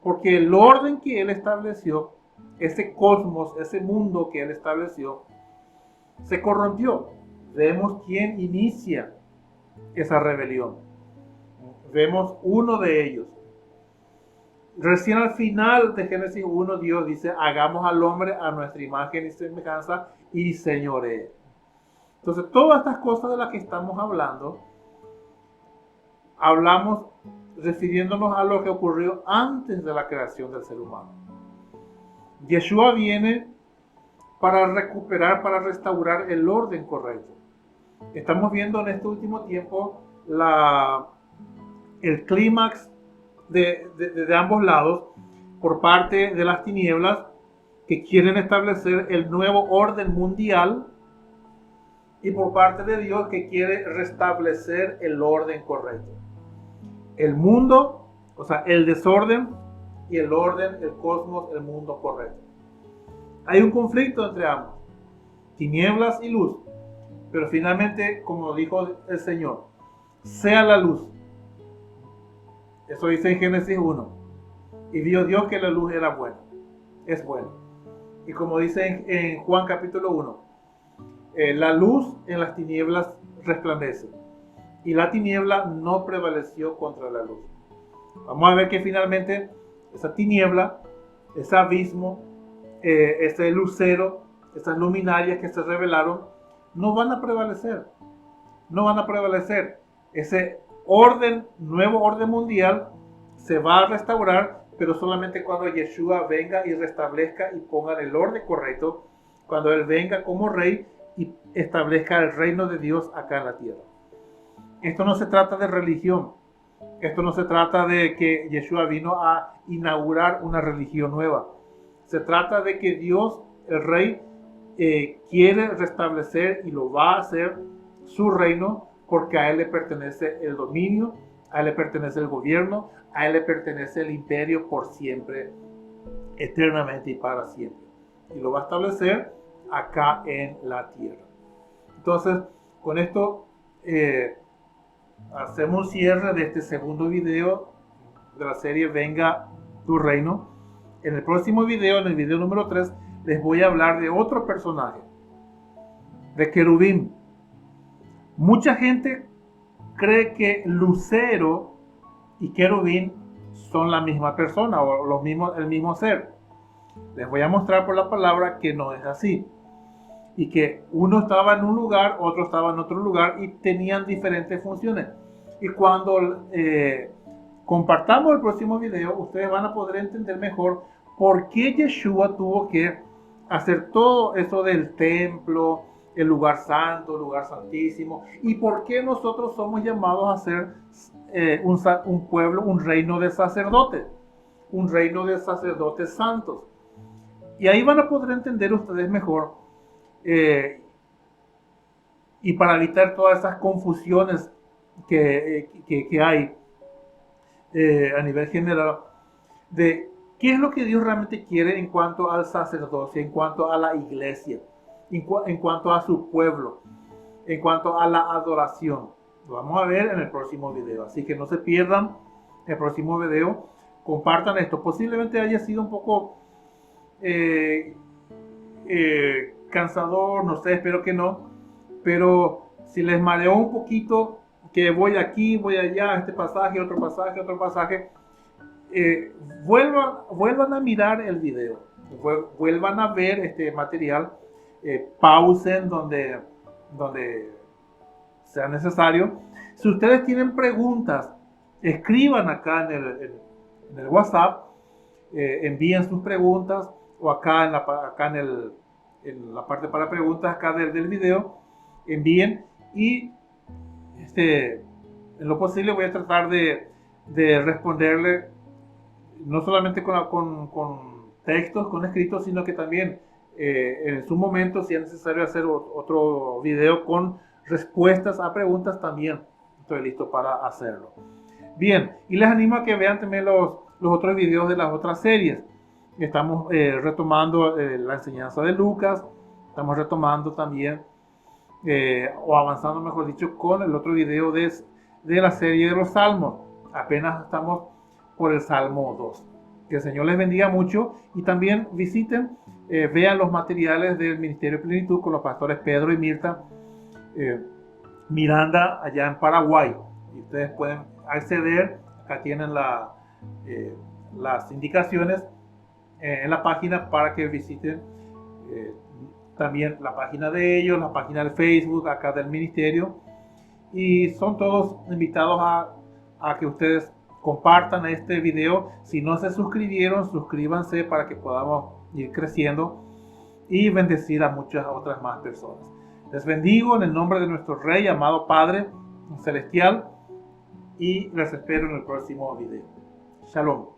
Speaker 1: Porque el orden que Él estableció ese cosmos, ese mundo que Él estableció, se corrompió. Vemos quién inicia esa rebelión. Vemos uno de ellos. Recién al final de Génesis 1, Dios dice, hagamos al hombre a nuestra imagen y semejanza y señoree. Entonces, todas estas cosas de las que estamos hablamos refiriéndonos a lo que ocurrió antes de la creación del ser humano. Yeshua viene para recuperar, para restaurar el orden correcto. Estamos viendo en este último tiempo el clímax de ambos lados por parte de las tinieblas que quieren establecer el nuevo orden mundial y por parte de Dios que quiere restablecer el orden correcto. El mundo, o sea, el desorden y el orden, el cosmos, el mundo correcto. Hay un conflicto entre ambos, tinieblas y luz, pero finalmente, como dijo el Señor, sea la luz. Eso dice en Génesis 1. Y vio Dios que la luz era buena, es buena. Y como dice en Juan capítulo 1, la luz en las tinieblas resplandece. Y la tiniebla no prevaleció contra la luz. Vamos a ver que finalmente esa tiniebla, ese abismo, ese lucero, esas luminarias que se revelaron, no van a prevalecer. No van a prevalecer. Ese nuevo orden mundial se va a restaurar, pero solamente cuando Yeshua venga y restablezca y ponga el orden correcto, cuando Él venga como rey y establezca el reino de Dios acá en la tierra. Esto no se trata de religión. Esto no se trata de que Yeshua vino a inaugurar una religión nueva. Se trata de que Dios, el Rey, quiere restablecer y lo va a hacer su reino porque a Él le pertenece el dominio, a Él le pertenece el gobierno, a Él le pertenece el imperio por siempre, eternamente y para siempre. Y lo va a establecer acá en la tierra. Entonces, con esto hacemos un cierre de este segundo video de la serie Venga tu Reino. En el próximo video, en el video número 3, les voy a hablar de otro personaje, de querubín. Mucha gente cree que lucero y querubín son la misma persona o el mismo ser. Les voy a mostrar por la palabra que no es así. Y que uno estaba en un lugar, otro estaba en otro lugar y tenían diferentes funciones. Y cuando compartamos el próximo video, ustedes van a poder entender mejor por qué Yeshua tuvo que hacer todo eso del templo, el lugar santo, el lugar santísimo, y por qué nosotros somos llamados a ser un pueblo, un reino de sacerdotes santos. Y ahí van a poder entender ustedes mejor. Y para evitar todas esas confusiones que hay a nivel general de qué es lo que Dios realmente quiere en cuanto al sacerdocio, en cuanto a la iglesia, en cuanto a su pueblo, en cuanto a la adoración. Lo vamos a ver en el próximo video, así que no se pierdan el próximo video, compartan esto. Posiblemente haya sido un poco cansador, no sé, espero que no, pero si les mareó un poquito, que voy aquí, voy allá, este pasaje, otro pasaje, vuelvan a mirar el video, vuelvan a ver este material, pausen donde sea necesario. Si ustedes tienen preguntas, escriban acá en el WhatsApp, envíen sus preguntas, o acá en la parte para preguntas acá del video, envíen, y en lo posible voy a tratar de responderle no solamente con textos, con escritos, sino que también en su momento, si es necesario hacer otro video con respuestas a preguntas, también estoy listo para hacerlo. Bien, y les animo a que vean también los otros videos de las otras series. Estamos retomando la enseñanza de Lucas, estamos retomando también, o avanzando mejor dicho, con el otro video de la serie de los Salmos. Apenas estamos por el Salmo 2. Que el Señor les bendiga mucho y también visiten, vean los materiales del Ministerio de Plenitud con los pastores Pedro y Mirta Miranda allá en Paraguay. Y ustedes pueden acceder, acá tienen las indicaciones en la página para que visiten también la página de ellos, la página de Facebook acá del ministerio. Y son todos invitados a que ustedes compartan este video. Si no se suscribieron, suscríbanse para que podamos ir creciendo y bendecir a muchas otras más personas. Les bendigo en el nombre de nuestro Rey, amado Padre Celestial, y les espero en el próximo video. Shalom.